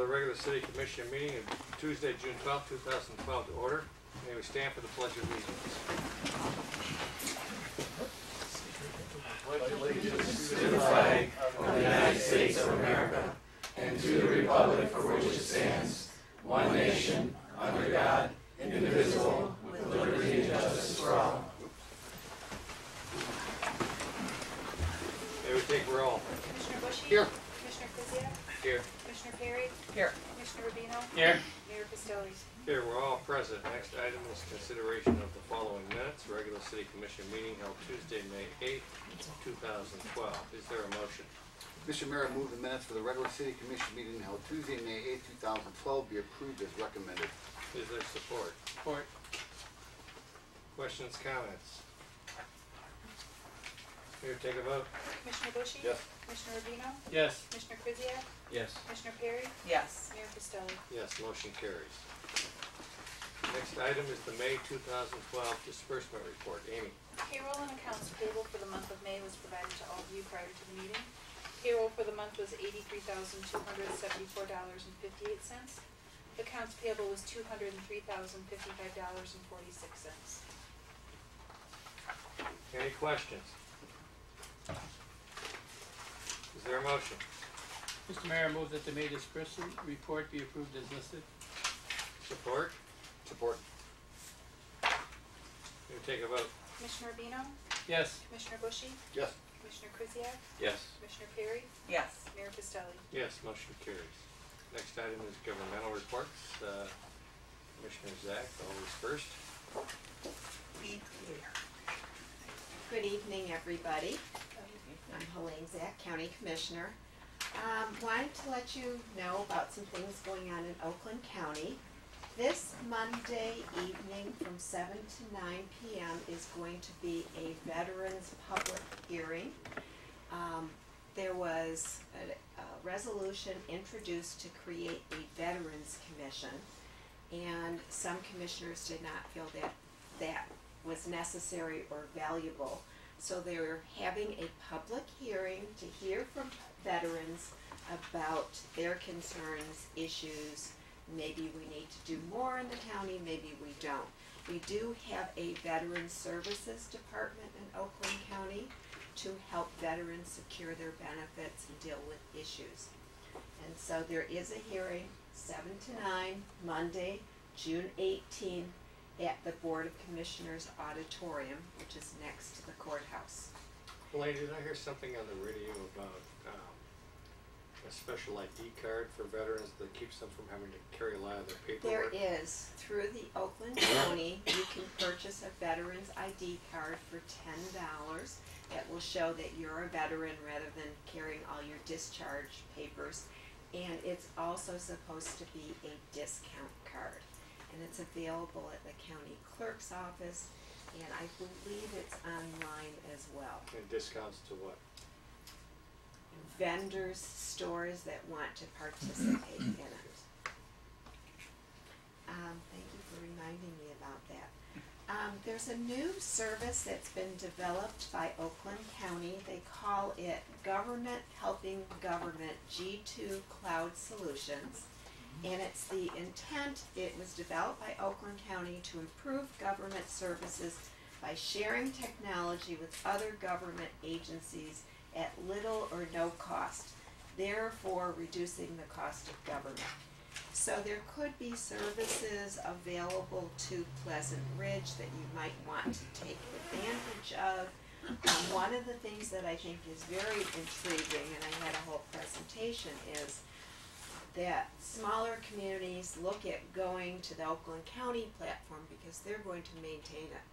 regular city commission meeting of Tuesday, June 12, 2012 to order. May we stand for the pledge of allegiance. Pledge allegiance to the flag of the United States of America and to the republic for which it stands, one nation, under God, indivisible, with liberty and justice for all. May we take roll. Commissioner Bushy? Here. Commissioner Kuziak? Here. Commissioner Perry? Here. Commissioner Rubino? Here. Mayor Costelli? Here, we're all present. Next item is consideration of the following minutes. Regular city commission meeting held Tuesday, May 8, 2012. Is there a motion? Mr. Mayor, I move the minutes for the regular city commission meeting held Tuesday, May 8, 2012 be approved as recommended. Is there support? Support. Questions, comments? Here, take a vote. Commissioner Bushy? Yes. Commissioner Rubino? Yes. Commissioner Kuziak? Yes. Commissioner Perry? Yes. Mayor Costelli? Yes, motion carries. Next item is the May 2012 disbursement report. Amy. Payroll and accounts payable for the month of May was provided to all of you prior to the meeting. Payroll for the month was $83,274.58. Accounts payable was $203,055.46. Any questions? Is there a motion? Mr. Mayor, I move that the May disbursement report be approved as listed. Support? Support. Here, take a vote. Commissioner Rubino? Yes. Commissioner Bushy? Yes. Commissioner Kuziak? Yes. Commissioner Perry? Yes. Mayor Costelli? Yes, motion carries. Next item is governmental reports. Commissioner Zach, always first. Good evening, everybody. I'm Helene Zach, County Commissioner. Wanted to let you know about some things going on in Oakland County. This Monday evening from 7 to 9 p.m. is going to be a Veterans Public Hearing. There was a resolution introduced to create a Veterans Commission, and some commissioners did not feel that that was necessary or valuable. So they're having a public hearing to hear from veterans about their concerns, issues. Maybe we need to do more in the county, maybe we don't. We do have a Veterans Services Department in Oakland County to help veterans secure their benefits and deal with issues. And so there is a hearing, 7 to 9, Monday, June 18, at the Board of Commissioners Auditorium, which is next to the courthouse. Elaine, did I hear something on the radio about a special ID card for veterans that keeps them from having to carry a lot of their There paperwork? is, through the Oakland County, you can purchase a veteran's ID card for $10 that will show that you're a veteran rather than carrying all your discharge papers. And it's also supposed to be a discount card. And it's available at the county clerk's office, and I believe it's online as well. And discounts to what? Vendors, stores that want to participate in it. Thank you for reminding me about that. There's a new service that's been developed by Oakland County. They call it Government Helping Government G2 Cloud Solutions. And it's the intent, it was developed by Oakland County to improve government services by sharing technology with other government agencies at little or no cost, therefore reducing the cost of government. So there could be services available to Pleasant Ridge that you might want to take advantage of. One of the things that I think is very intriguing, and I had a whole presentation, is that smaller communities look at going to the Oakland County platform because they're going to maintain it.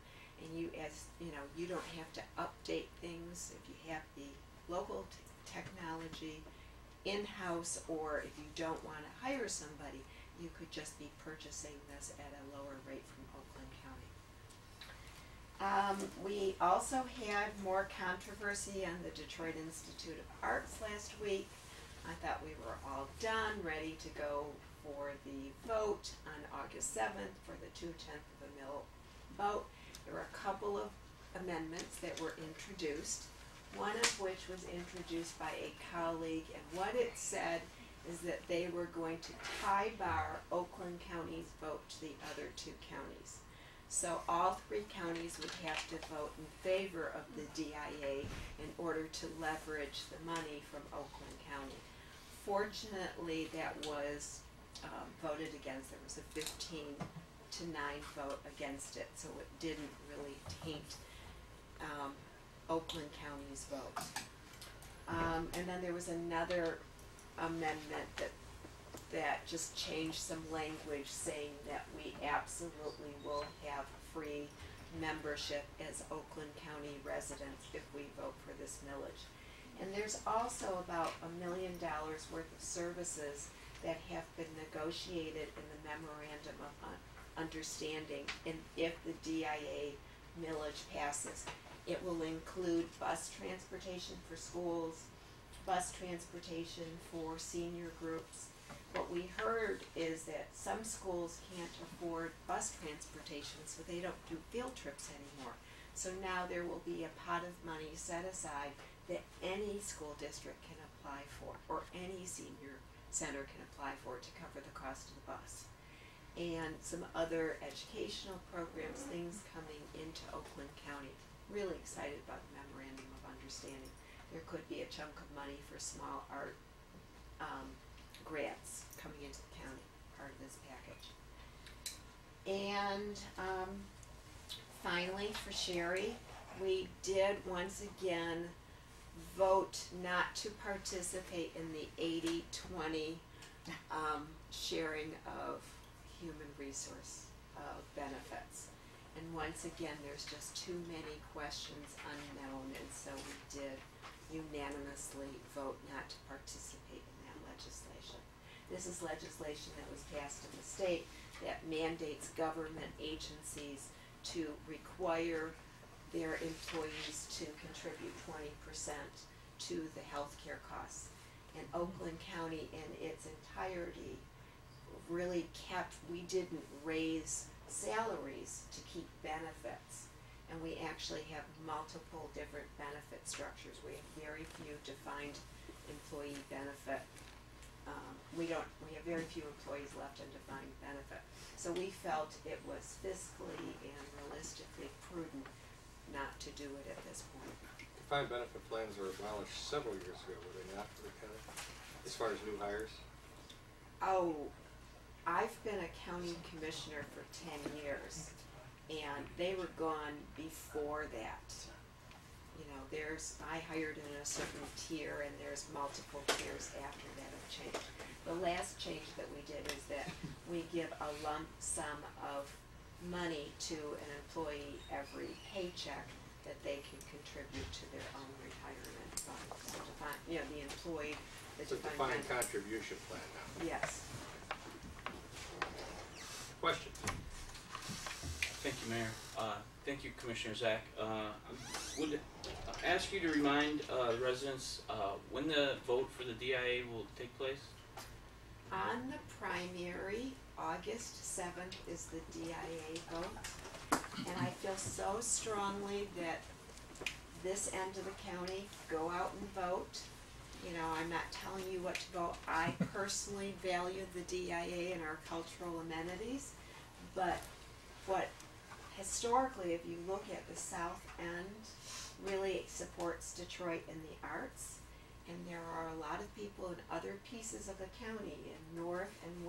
And you, as you know, you don't have to update things if you have the local technology in-house, or if you don't want to hire somebody, you could just be purchasing this at a lower rate from Oakland County. We also had more controversy on the Detroit Institute of Arts last week. I thought we were all done, ready to go for the vote on August 7th for the 2/10 of a mil vote. There were a couple of amendments that were introduced, one of which was introduced by a colleague, and what it said is that they were going to tie bar Oakland County's vote to the other two counties. So all three counties would have to vote in favor of the DIA in order to leverage the money from Oakland County. Fortunately, that was voted against. There was a 15-9 vote against it, so it didn't really taint Oakland County's vote. And then there was another amendment that just changed some language saying that we absolutely will have free membership as Oakland County residents if we vote for this millage. And there's also about $1 million worth of services that have been negotiated in the memorandum of understanding, and if the DIA millage passes. It will include bus transportation for schools, bus transportation for senior groups. What we heard is that some schools can't afford bus transportation, so they don't do field trips anymore. So now there will be a pot of money set aside that any school district can apply for, or any senior center can apply for to cover the cost of the bus. And some other educational programs, things coming into Oakland County. Really excited about the memorandum of understanding. There could be a chunk of money for small art grants coming into the county, part of this package. And finally, for Sherry, we did once again vote not to participate in the 80-20 sharing of human resource benefits. And once again, there's just too many questions unknown, and so we did unanimously vote not to participate in that legislation. This is legislation that was passed in the state that mandates government agencies to require their employees to contribute 20% to the healthcare costs. And Oakland County in its entirety really we didn't raise salaries to keep benefits, and we actually have multiple different benefit structures. We have very few defined employee benefit. We have very few employees left on defined benefit. So we felt it was fiscally and realistically prudent not to do it at this point. Defined benefit plans were abolished several years ago, were they not, for the county, as far as new hires? Oh, I've been a county commissioner for 10 years, and they were gone before that. You know, I hired in a certain tier, and there's multiple tiers after that have changed. The last change that we did is that we give a lump sum of money to an employee every paycheck that they can contribute to their own retirement fund. So the employee, It's a defined contribution plan now. Yes. Question? Thank you, Mayor. Thank you, Commissioner Zach. I would ask you to remind residents when the vote for the DIA will take place? On the primary, August 7th is the DIA vote, and I feel so strongly that this end of the county, go out and vote. You know, I'm not telling you what to vote. I personally value the DIA and our cultural amenities, but what historically, if you look at the South End, really supports Detroit in the arts, and there are a lot of people in other pieces of the county, in North and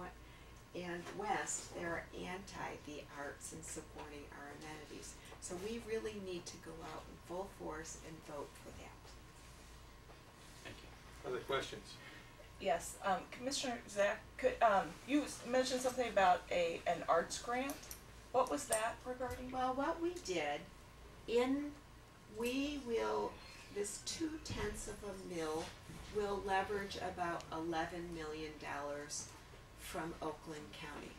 West, that are anti the arts and supporting our amenities. So we really need to go out in full force and vote for that. Thank you. Other questions? Yes, Commissioner Zach, you mentioned something about an arts grant. What was that regarding? Well, what we did, this 0.2 of a mil will leverage about $11 million from Oakland County.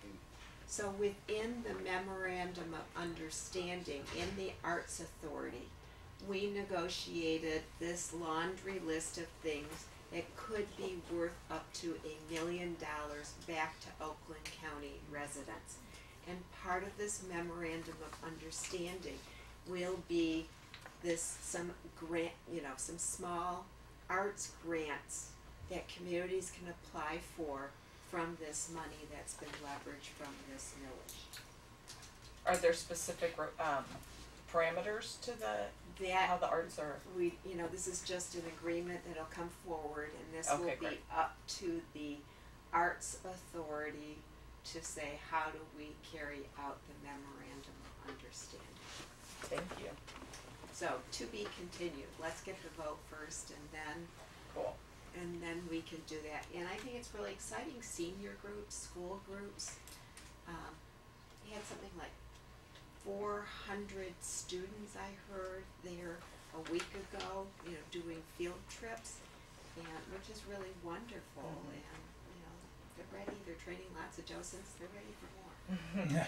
So within the memorandum of understanding in the Arts Authority, we negotiated this laundry list of things that could be worth up to $1 million back to Oakland County residents. And part of this memorandum of understanding will be some small arts grants that communities can apply for from this money that's been leveraged from this millage. Are there specific parameters to how That the arts are? this is just an agreement that'll come forward, and this Okay, will be great. up to the Arts Authority to say, how do we carry out the memorandum of understanding? Thank you. So, to be continued, let's get the vote first, and Cool. then we can do that. And I think it's really exciting, senior groups, school groups. We had something like 400 students, I heard, there a week ago, doing field trips, and which is really wonderful. And they're ready. They're training lots of docents. They're ready for more.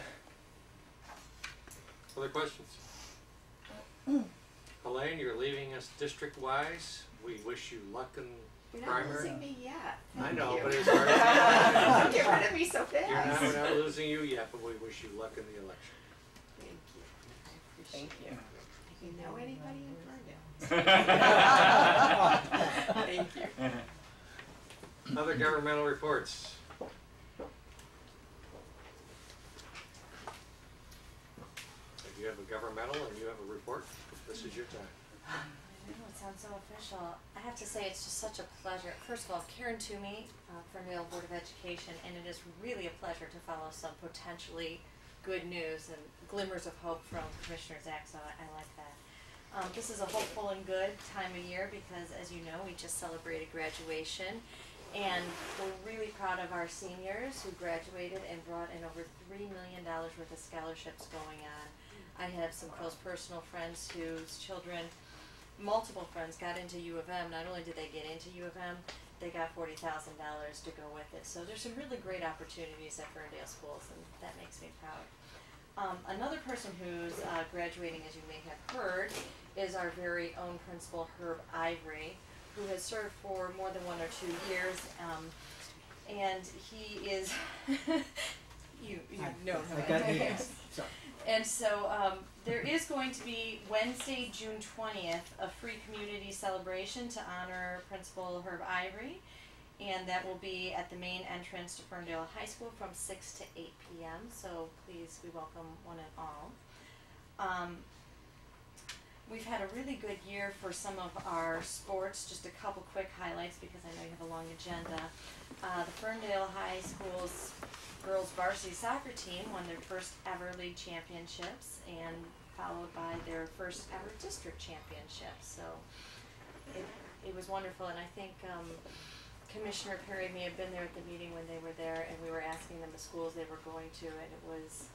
Other questions? Elaine, you're leaving us district-wise. We wish you luck in You're not primary. losing me yet. I Thank know, you. but it's hard. Don't get rid of me so fast. We're not losing you yet, but we wish you luck in the election. Thank you. I appreciate Thank you. it. Do you know anybody in Ferndale? Thank you. Other governmental reports? If you have a governmental and you have a report, this is your time. I know, it sounds so official. I have to say, it's just such a pleasure. First of all, Karen Toomey, Ferndale Board of Education, and it is really a pleasure to follow some potentially good news and glimmers of hope from Commissioner Zach, so I like that. This is a hopeful and good time of year because, as you know, we just celebrated graduation, and we're really proud of our seniors who graduated and brought in over $3 million worth of scholarships going on. I have some close personal friends whose children, multiple friends, got into U of M. Not only did they get into U of M, they got $40,000 to go with it. So there's some really great opportunities at Ferndale schools, and that makes me proud. Another person who's graduating, as you may have heard, is our very own principal, Herb Ivory, who has served for more than 1 or 2 years, and he is, you know him. I got yes. Sorry. And so there is going to be Wednesday, June 20th, a free community celebration to honor Principal Herb Ivory, and that will be at the main entrance to Ferndale High School from 6 to 8 p.m. So please, we welcome one and all. We've had a really good year for some of our sports. Just a couple quick highlights because I know you have a long agenda. The Ferndale High School's girls varsity soccer team won their first ever league championships, and followed by their first ever district championship. So it was wonderful, and I think Commissioner Perry may have been there at the meeting when they were there, and we were asking them the schools they were going to, and it was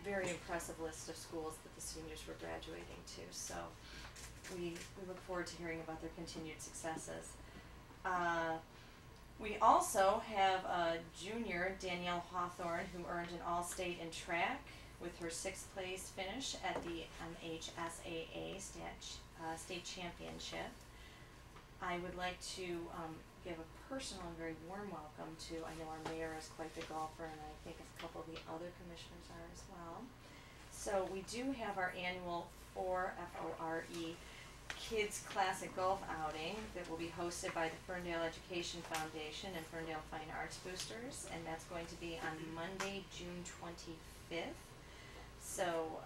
a very impressive list of schools that the seniors were graduating to. So we look forward to hearing about their continued successes. We also have a junior, Danielle Hawthorne, who earned an All-State in track with her 6th place finish at the MHSAA State Championship. I would like to give a personal and very warm welcome to, I know our mayor is quite the golfer, and I think a couple of the other commissioners are as well. So we do have our annual FORE Kids Classic Golf outing that will be hosted by the Ferndale Education Foundation and Ferndale Fine Arts Boosters, and that's going to be on Monday, June 25th. So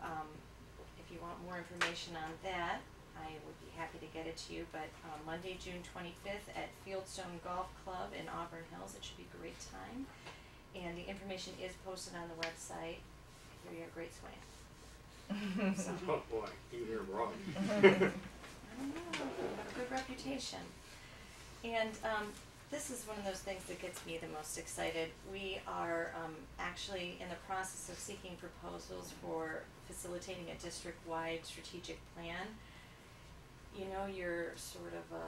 if you want more information on that, I would be happy to get it to you, but Monday, June 25th at Fieldstone Golf Club in Auburn Hills. It should be a great time, and the information is posted on the website. I hear you're a great swing. So, Oh boy, you hear wrong. I don't know, you have a good reputation. And this is one of those things that gets me the most excited. We are actually in the process of seeking proposals for facilitating a district-wide strategic plan. You know, you're sort of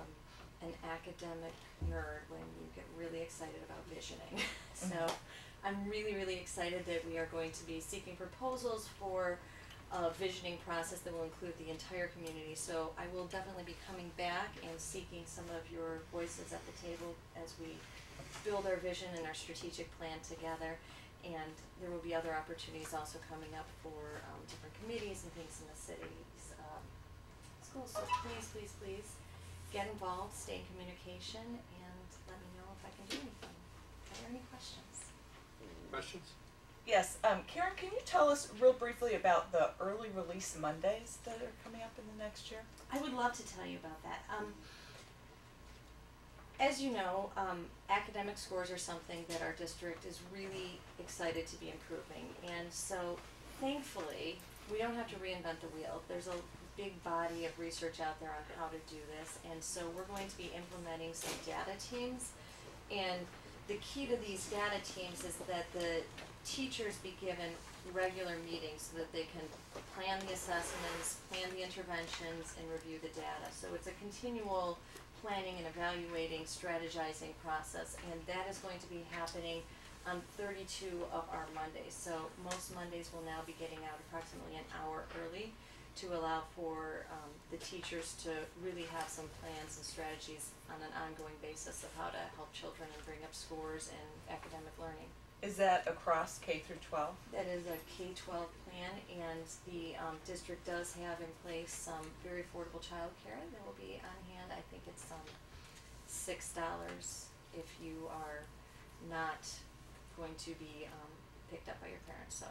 an academic nerd when you get really excited about visioning. So I'm really, really excited that we are going to be seeking proposals for a visioning process that will include the entire community. So I will definitely be coming back and seeking some of your voices at the table as we build our vision and our strategic plan together. And there will be other opportunities also coming up for different committees and things in the city's schools. So please, please, please get involved, stay in communication, and let me know if I can do anything. Are there any questions? Questions? Yes, Karen, can you tell us real briefly about the early release Mondays that are coming up in the next year? I would love to tell you about that. As you know, academic scores are something that our district is really excited to be improving. And so, thankfully, we don't have to reinvent the wheel. There's a big body of research out there on how to do this. And so we're going to be implementing some data teams. And the key to these data teams is that the teachers be given regular meetings so that they can plan the assessments, plan the interventions, and review the data. So it's a continual planning and evaluating, strategizing process, and that is going to be happening on 32 of our Mondays. So most Mondays will now be getting out approximately an hour early to allow for the teachers to really have some plans and strategies on an ongoing basis of how to help children and bring up scores and academic learning. Is that across K through 12? That is a K-12 plan, and the district does have in place some very affordable childcare that will be on hand. I think it's $6 if you are not going to be picked up by your parents. So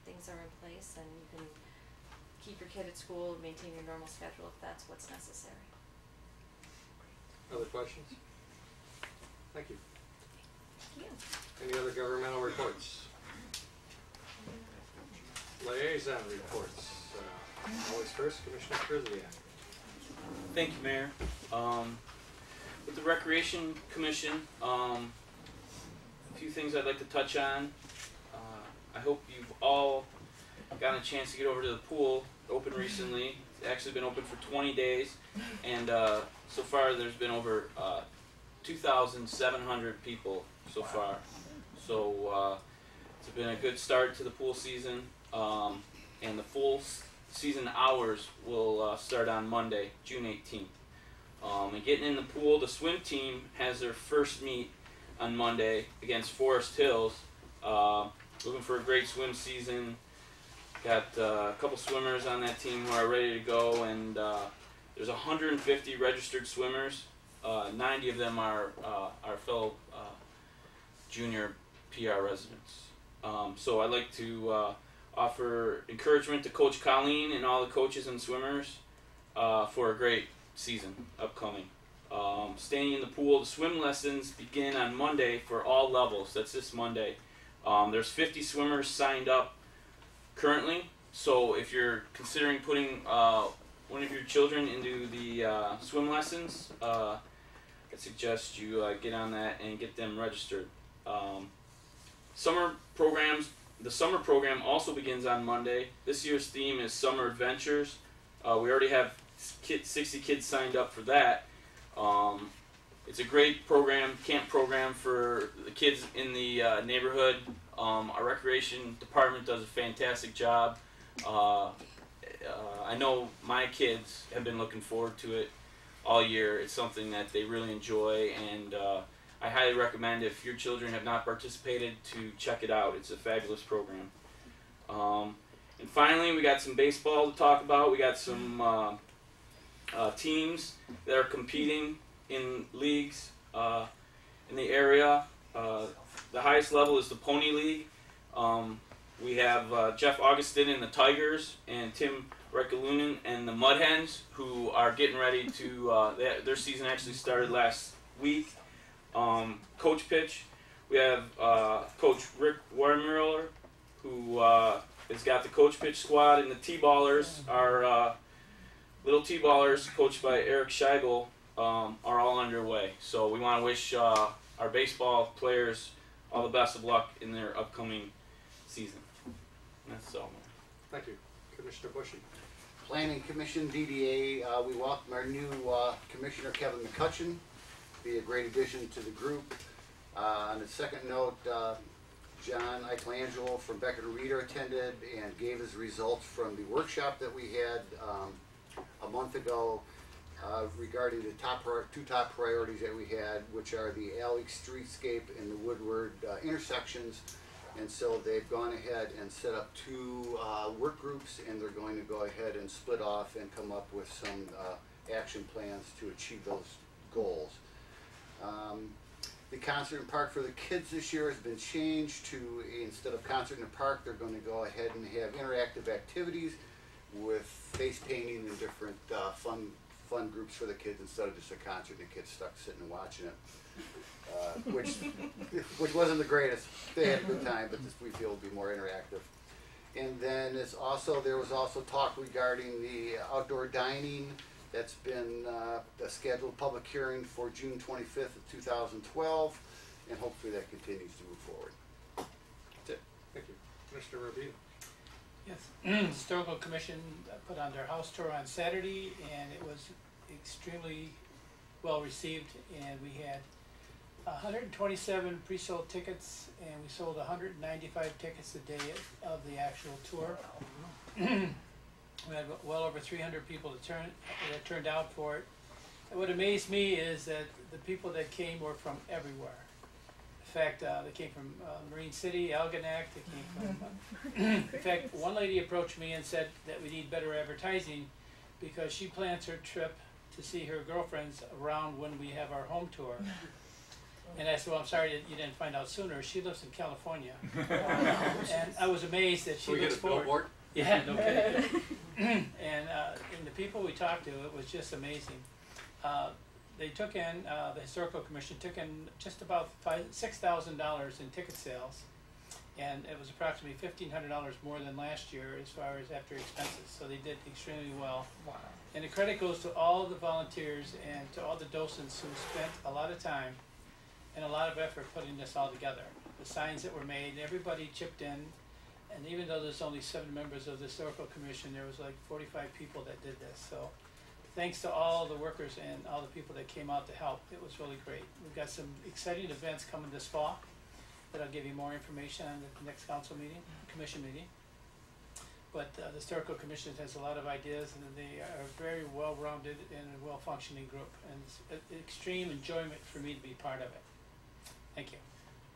things are in place, and you can keep your kid at school, maintain your normal schedule if that's what's necessary. Other questions? Thank you. Thank you. Any other governmental reports? Liaison reports. Always first, Commissioner Krzyjak. Thank you, Mayor. With the Recreation Commission, a few things I'd like to touch on. I hope you've all gotten a chance to get over to the pool. Open recently. It's actually been open for 20 days, and so far there's been over 2,700 people so far. So it's been a good start to the pool season, and the full season hours will start on Monday, June 18th. And getting in the pool, the swim team has their first meet on Monday against Forest Hills. Looking for a great swim season. Got a couple swimmers on that team who are ready to go, and there's 150 registered swimmers. 90 of them are our fellow junior PR residents. So I'd like to offer encouragement to Coach Colleen and all the coaches and swimmers for a great season upcoming. Staying in the pool, the swim lessons begin on Monday for all levels. That's this Monday. There's 50 swimmers signed up currently, so if you're considering putting one of your children into the swim lessons, I suggest you get on that and get them registered. Summer programs. The summer program also begins on Monday. This year's theme is Summer Adventures. We already have 60 kids signed up for that. It's a great program, camp program for the kids in the neighborhood. Our recreation department does a fantastic job. I know my kids have been looking forward to it all year. It's something that they really enjoy, and I highly recommend, if your children have not participated, to check it out. It's a fabulous program. And finally, we got some baseball to talk about. We got some teams that are competing in leagues in the area. The highest level is the Pony League. We have Jeff Augustin and the Tigers, and Tim Rekalunen and the Mud Hens, who are getting ready to, their season actually started last week. Coach pitch, we have Coach Rick Warmuller, who has got the Coach Pitch squad, and the T-Ballers, our little T-Ballers, coached by Eric Scheigel, are all underway. So we want to wish our baseball players all the best of luck in their upcoming season. That's all. Thank you. Commissioner Bushy. Planning Commission, DDA, we welcome our new Commissioner Kevin McCutcheon. Be a great addition to the group. On the second note, John Eichelangelo from Becker Reader attended and gave his results from the workshop that we had a month ago regarding the two top priorities that we had, which are the Alley Streetscape and the Woodward intersections. And so they've gone ahead and set up two work groups, and they're going to go ahead and split off and come up with some action plans to achieve those goals. The concert in park for the kids this year has been changed to, instead of concert in the park, they're going to go ahead and have interactive activities with face painting and different fun groups for the kids instead of just a concert and the kids stuck sitting and watching it, which wasn't the greatest. They had a good time, but this we feel will be more interactive. And then there was also talk regarding the outdoor dining. That's been a scheduled public hearing for June 25th of 2012, and hopefully that continues to move forward. That's it. Thank you. Commissioner Revere. Yes, Historical Commission put on their house tour on Saturday, and it was extremely well received, and we had 127 pre-sold tickets, and we sold 195 tickets a day of the actual tour. We had well over 300 people that turned out for it. And what amazed me is that the people that came were from everywhere. In fact, they came from Marine City, Algonac, they came from... in fact, one lady approached me and said that we need better advertising because she plans her trip to see her girlfriends around when we have our home tour. And I said, well, I'm sorry that you didn't find out sooner. She lives in California. And I was amazed that she looks forward. Billboard? Yeah, no kidding. And the people we talked to, it was just amazing. They took in, the Historical Commission took in just about $6,000 in ticket sales, and it was approximately $1,500 more than last year as far as after expenses, so they did extremely well. Wow. And the credit goes to all the volunteers and to all the docents who spent a lot of time and a lot of effort putting this all together. The signs that were made, everybody chipped in, and even though there's only 7 members of the Historical Commission, there was like 45 people that did this. So thanks to all the workers and all the people that came out to help. It was really great. We've got some exciting events coming this fall that I'll give you more information on at the next council meeting, commission meeting. But the Historical Commission has a lot of ideas, and they are a very well-rounded and a well-functioning group, and it's an extreme enjoyment for me to be part of it. Thank you.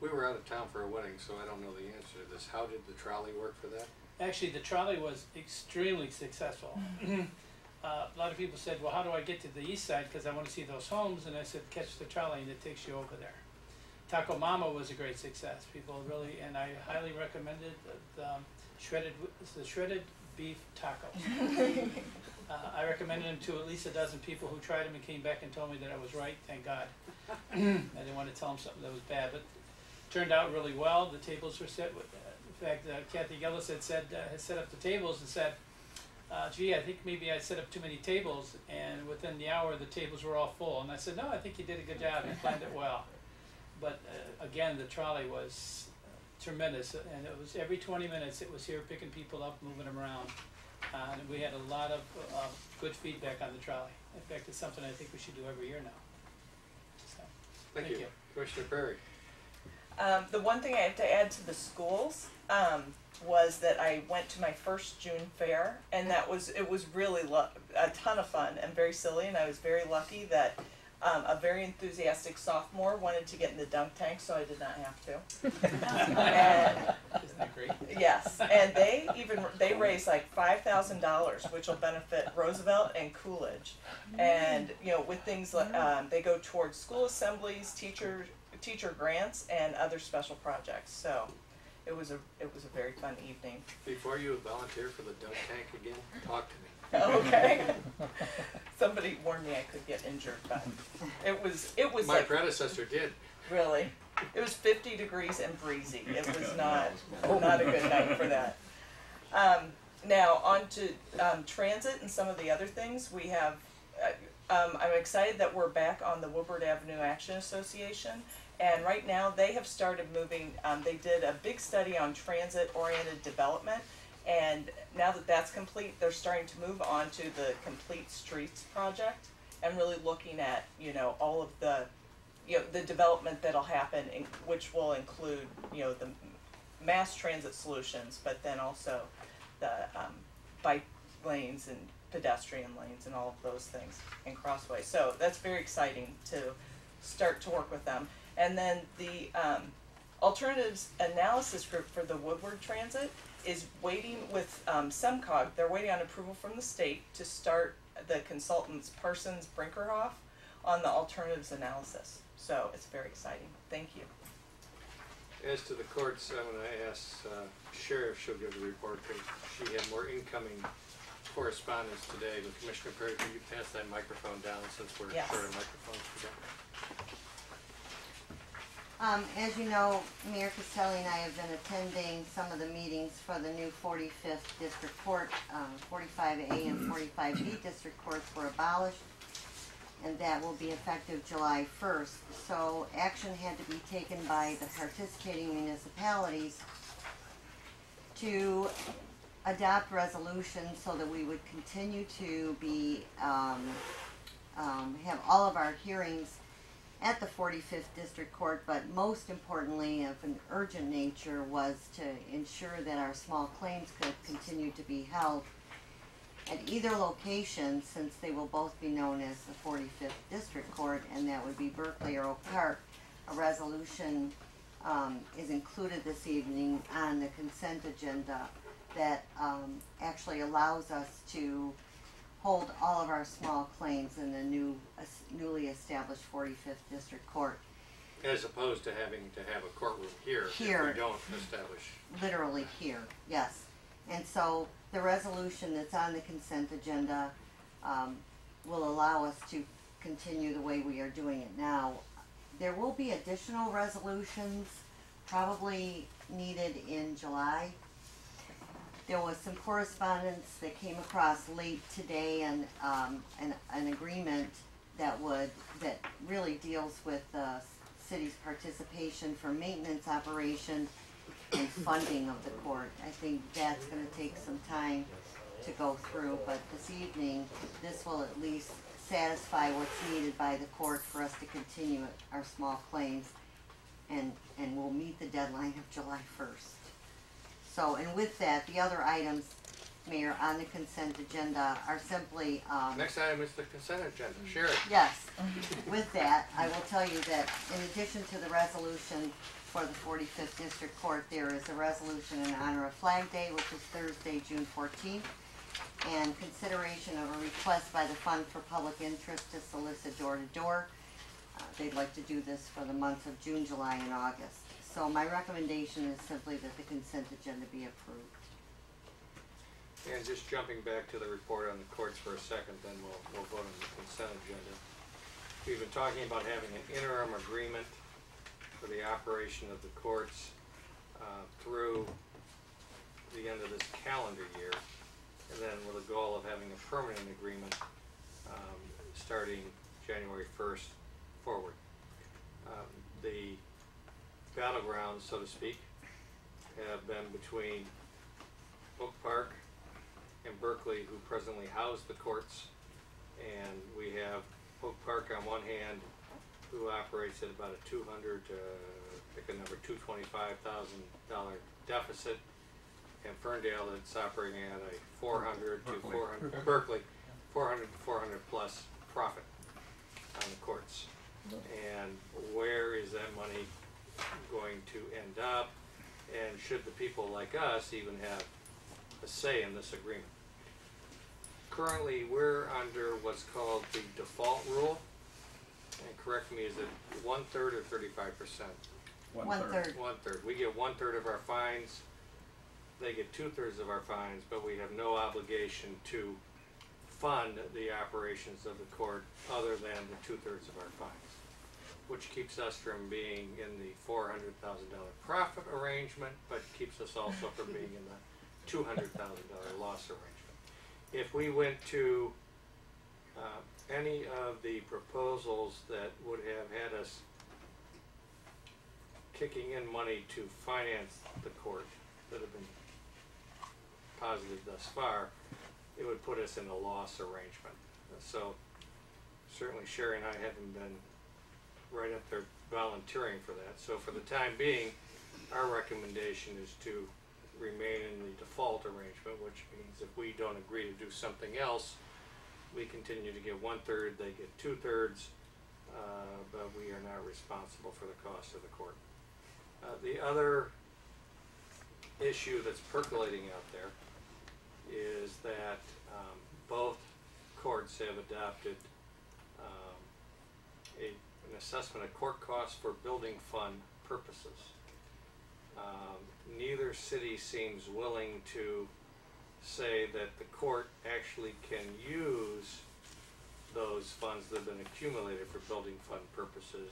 We were out of town for a wedding, so I don't know the answer to this. How did the trolley work for that? Actually, the trolley was extremely successful. A lot of people said, well, how do I get to the east side because I want to see those homes? And I said, catch the trolley and it takes you over there. Taco Mama was a great success. People really, and I highly recommended the shredded beef tacos. I recommended them to at least a dozen people who tried them and came back and told me that I was right, thank God. I didn't want to tell them something that was bad, but it turned out really well. The tables were set with, in fact, Kathy Gillis had set up the tables and said, gee, I think maybe I set up too many tables, and within the hour the tables were all full. And I said, no, I think you did a good job, you planned it well. But again, the trolley was tremendous, and it was every 20 minutes it was here picking people up, moving them around. And we had a lot of good feedback on the trolley. In fact, it's something I think we should do every year now. So, Thank you. Commissioner Perry. The one thing I have to add to the schools was that I went to my first June fair, and it was really a ton of fun and very silly, and I was very lucky that a very enthusiastic sophomore wanted to get in the dunk tank, so I did not have to. And, isn't that great? yes, and they raised like $5,000, which will benefit Roosevelt and Coolidge, and with things like they go towards school assemblies, teacher grants, and other special projects. So it was a very fun evening. Before you volunteer for the dunk tank again, talk to me. Okay. Somebody warned me I could get injured, but it was My like, predecessor did. really, it was 50 degrees and breezy. It was not a good night for that. Now on to transit and some of the other things we have. I'm excited that we're back on the Woodward Avenue Action Association. And right now they have started moving, they did a big study on transit-oriented development, and now that that's complete, they're starting to move on to the Complete Streets project and really looking at, all of the, the development that'll happen, which will include, the mass transit solutions, but then also the bike lanes and pedestrian lanes and all of those things and crossways. So that's very exciting to start to work with them. And then the alternatives analysis group for the Woodward Transit is waiting with SEMCOG. They're waiting on approval from the state to start the consultants Parsons Brinkerhoff on the alternatives analysis. So it's very exciting. Thank you. As to the courts, I'm going to ask Sheriff, she'll give the report, because she had more incoming correspondence today. But Commissioner Perry, could you pass that microphone down since we're Yes. short of microphones today? As you know, Mayor Castelli and I have been attending some of the meetings for the new 45th District Court. 45A and 45B District Courts were abolished, and that will be effective July 1st. So action had to be taken by the participating municipalities to adopt resolutions so that we would continue to be have all of our hearings at the 45th District Court, but most importantly, of an urgent nature, was to ensure that our small claims could continue to be held at either location, since they will both be known as the 45th District Court, and that would be Berkeley or Oak Park. A resolution is included this evening on the consent agenda that actually allows us to hold all of our small claims in the newly established 45th District Court. As opposed to having to have a courtroom here Here. if we don't establish. Literally here, yes. And so the resolution that's on the consent agenda will allow us to continue the way we are doing it now. There will be additional resolutions probably needed in July. There was some correspondence that came across late today, and an agreement that really deals with the city's participation for maintenance operation and funding of the court. I think that's going to take some time to go through, but this evening, this will at least satisfy what's needed by the court for us to continue our small claims, and we'll meet the deadline of July 1st. So, and with that, the other items, Mayor, on the consent agenda are simply, Next item is the consent agenda. Sheriff. yes, with that, I will tell you that in addition to the resolution for the 45th District Court, there is a resolution in honor of Flag Day, which is Thursday, June 14th, and consideration of a request by the Fund for Public Interest to solicit door-to-door. They'd like to do this for the months of June, July, and August. So my recommendation is simply that the consent agenda be approved. And just jumping back to the report on the courts for a second, then we'll vote on the consent agenda. We've been talking about having an interim agreement for the operation of the courts through the end of this calendar year, and then with a goal of having a permanent agreement starting January 1st forward. The battlegrounds, so to speak, have been between Oak Park and Berkeley, who presently house the courts, and we have Oak Park on one hand, who operates at about a pick a number, $225,000 deficit, and Ferndale that's operating at a 400 to 400, Berkeley, 400 to 400 plus profit on the courts. And where is that money going to end up, and should the people like us even have a say in this agreement? Currently, we're under what's called the default rule, and correct me, is it 1/3 or 35%? 1/3. 1/3. We get 1/3 of our fines, they get 2/3 of our fines, but we have no obligation to fund the operations of the court other than the 2/3 of our fines, which keeps us from being in the $400,000 profit arrangement, but keeps us also from being in the $200,000 loss arrangement. If we went to any of the proposals that would have had us kicking in money to finance the court that have been posited thus far, it would put us in a loss arrangement. So certainly Sherry and I haven't been right up there volunteering for that. So for the time being, our recommendation is to remain in the default arrangement, which means if we don't agree to do something else, we continue to get 1/3, they get 2/3, but we are not responsible for the cost of the court. The other issue that's percolating out there is that both courts have adopted an assessment of court costs for building fund purposes. Neither city seems willing to say that the court actually can use those funds that have been accumulated for building fund purposes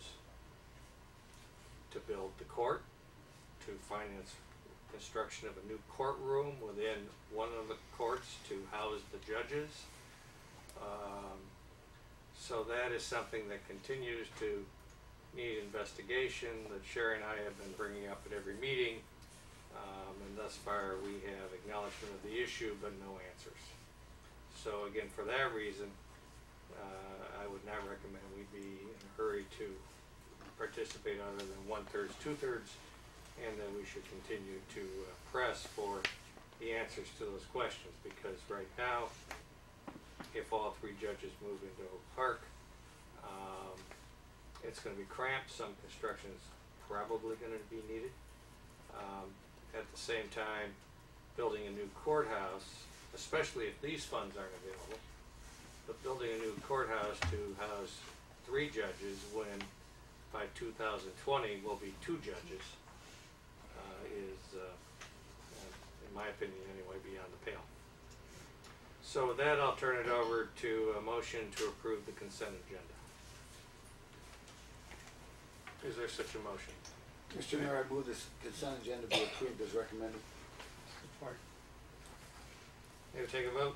to build the court, to finance construction of a new courtroom within one of the courts to house the judges. So that is something that continues to need investigation, that Sherry and I have been bringing up at every meeting. And thus far we have acknowledgement of the issue but no answers. So again, for that reason, I would not recommend we be in a hurry to participate other than 1/3, 2/3, and that we should continue to press for the answers to those questions, because right now, if all 3 judges move into Oak Park, it's going to be cramped. Some construction is probably going to be needed. At the same time, building a new courthouse, especially if these funds aren't available, but building a new courthouse to house 3 judges when by 2020 will be 2 judges is, in my opinion anyway, beyond the pale. So with that, I'll turn it over to a motion to approve the consent agenda. Is there such a motion? Mr. Mayor, I move this consent agenda be approved as recommended. Support. May we take a vote?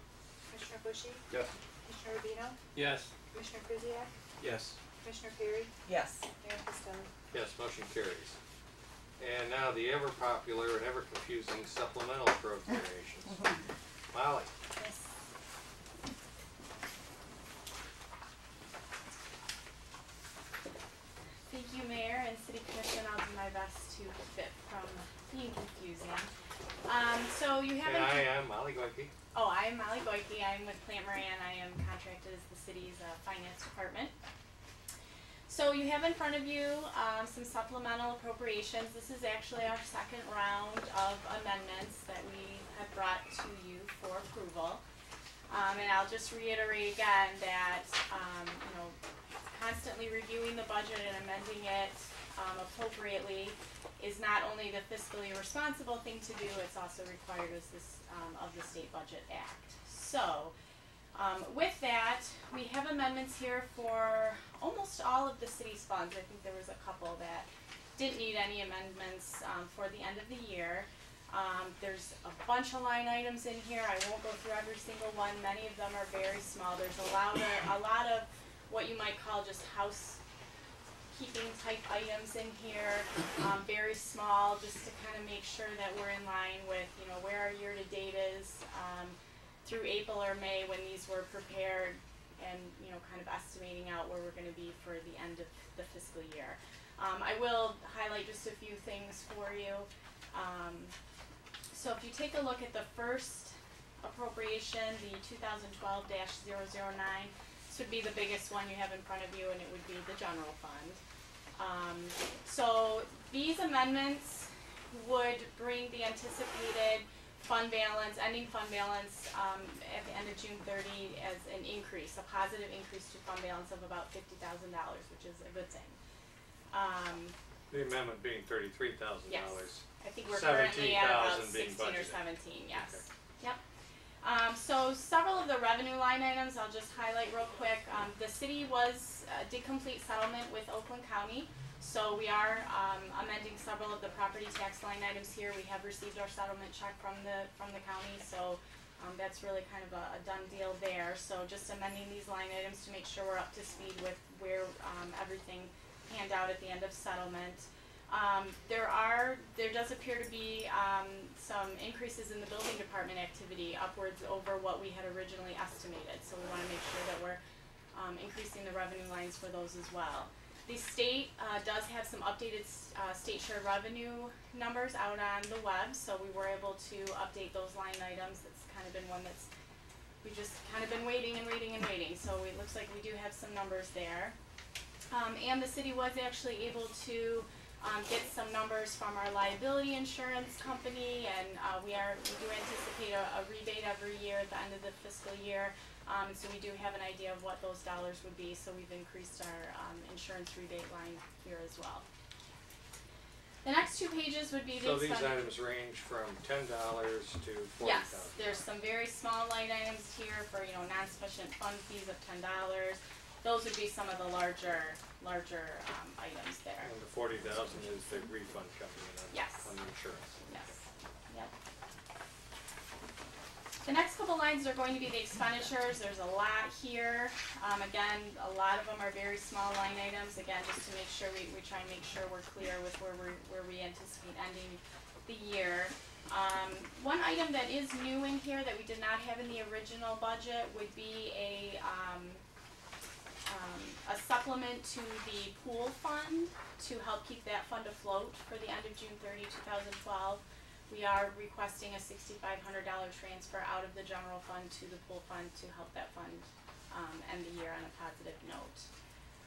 Commissioner Bushy? Yes. Commissioner Rubino? Yes. Commissioner Kuziak? Yes. Commissioner Perry? Yes. Mayor Costello? Yes, motion carries. And now the ever popular and ever confusing supplemental appropriations. Molly? Yes. Thank you, Mayor and City Commission. I'll do my best to keep it from being confusing. So you And haven't. I am Molly Goike. Oh, I'm Molly Goike. I'm with Plant Moran. I am contracted as the city's finance department. So you have in front of you some supplemental appropriations. This is actually our second round of amendments that we have brought to you for approval. And I'll just reiterate again that constantly reviewing the budget and amending it appropriately is not only the fiscally responsible thing to do, it's also required as this of the State Budget Act. So with that, we have amendments here for almost all of the city's funds. I think there was a couple that didn't need any amendments for the end of the year. There's a bunch of line items in here. I won't go through every single one. Many of them are very small. There's a lot of what you might call just housekeeping type items in here, very small, just to kind of make sure that we're in line with, where our year-to-date is through April or May when these were prepared, and, kind of estimating out where we're going to be for the end of the fiscal year. I will highlight just a few things for you. So if you take a look at the first appropriation, the 2012-009, this would be the biggest one you have in front of you, and it would be the general fund. So these amendments would bring the anticipated fund balance, ending fund balance at the end of June 30 as an increase, a positive increase to fund balance of about $50,000, which is a good thing. The amendment being $33,000. Yes. I think we're currently at about 16 or 17, yes. Okay. Yep. So several of the revenue line items I'll just highlight real quick. The city did complete settlement with Oakland County, so we are amending several of the property tax line items here. We have received our settlement check from the county, so that's really kind of a done deal there. So just amending these line items to make sure we're up to speed with where everything panned out at the end of settlement. There does appear to be some increases in the building department activity, upwards over what we had originally estimated. So we want to make sure that we're increasing the revenue lines for those as well. The state does have some updated state share revenue numbers out on the web, so we were able to update those line items. It's kind of been one that's we've just kind of been waiting and waiting and waiting. So it looks like we do have some numbers there. And the city was actually able to get some numbers from our liability insurance company, and we do anticipate paid a rebate every year at the end of the fiscal year. So we do have an idea of what those dollars would be, so we've increased our insurance rebate line here as well. The next 2 pages would be the So these expenditure. items range from $10 to $40,000. Yes, there's some very small line items here for, non-sufficient fund fees of $10. Those would be some of the larger items there. And the $40,000 is the refund coming in on, Yes. on the insurance. Yes, yep. The next couple lines are going to be the expenditures. There's a lot here. Again, a lot of them are very small line items. Again, just to make sure we try and make sure we're clear with where we anticipate ending the year. One item that is new in here that we did not have in the original budget would be a supplement to the pool fund to help keep that fund afloat for the end of June 30, 2012. We are requesting a $6,500 transfer out of the general fund to the pool fund to help that fund end the year on a positive note.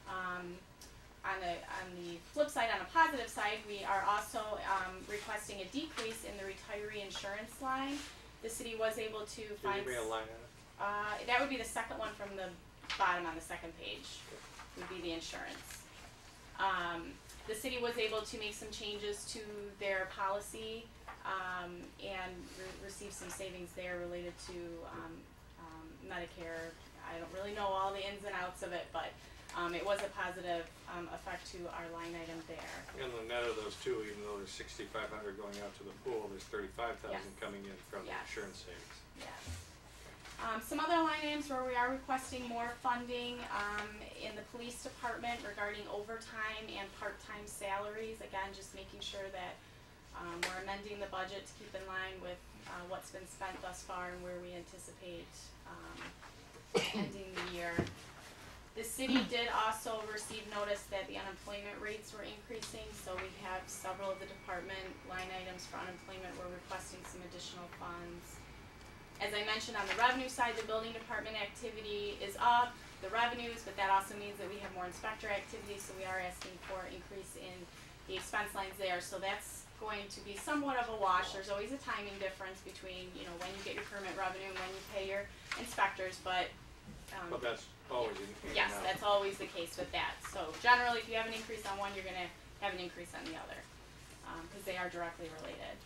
On the flip side, on a positive side, we are also requesting a decrease in the retiree insurance line. The city was able to Can you find. give me a line on it? That would be the second one from the bottom on the second page. Would be the insurance. The city was able to make some changes to their policy and receive some savings there related to Medicare. I don't really know all the ins and outs of it, but it was a positive effect to our line item there. And the net of those two, even though there's $6,500 going out to the pool, there's $35,000 Yes. coming in from the Yes. insurance savings. Yes. Some other line items where we are requesting more funding in the police department regarding overtime and part-time salaries. Again, just making sure that we're amending the budget to keep in line with what's been spent thus far and where we anticipate ending the year. The city did also receive notice that the unemployment rates were increasing, so we have several of the department line items for unemployment. We're requesting some additional funds. As I mentioned, on the revenue side, the building department activity is up, the revenues, but that also means that we have more inspector activity, so we are asking for an increase in the expense lines there. So that's going to be somewhat of a wash. There's always a timing difference between, when you get your permit revenue and when you pay your inspectors, but But that's always in and yes, out. that's always the case with that. So generally, if you have an increase on one, you're gonna have an increase on the other, because they are directly related.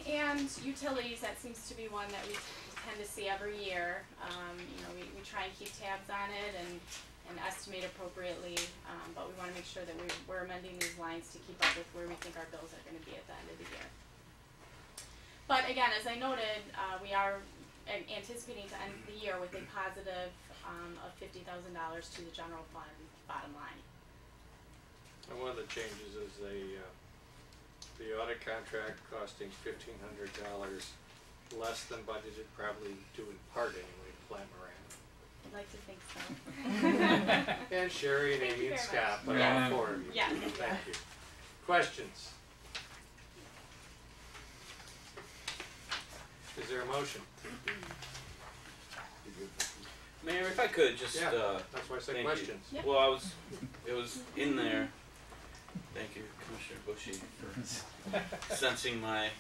And utilities, that seems to be one that we tend to see every year. We try and keep tabs on it and estimate appropriately, but we wanna make sure that we're amending these lines to keep up with where we think our bills are gonna be at the end of the year. But again, as I noted, we are anticipating to end the year with a positive of $50,000 to the general fund bottom line. And one of the changes is the audit contract costing $1,500 less than budgeted, probably due in part anyway to Plant Moran. I'd like to think so. And Sherry and Thank Amy you and very Scott, much. but Yeah. all four of you. Yeah. Thank you. Questions? Is there a motion? Mayor, if I could just, Yeah, that's why I said thank questions. Yeah. Well, it was in there. Thank you, Commissioner Bushy, for sensing my.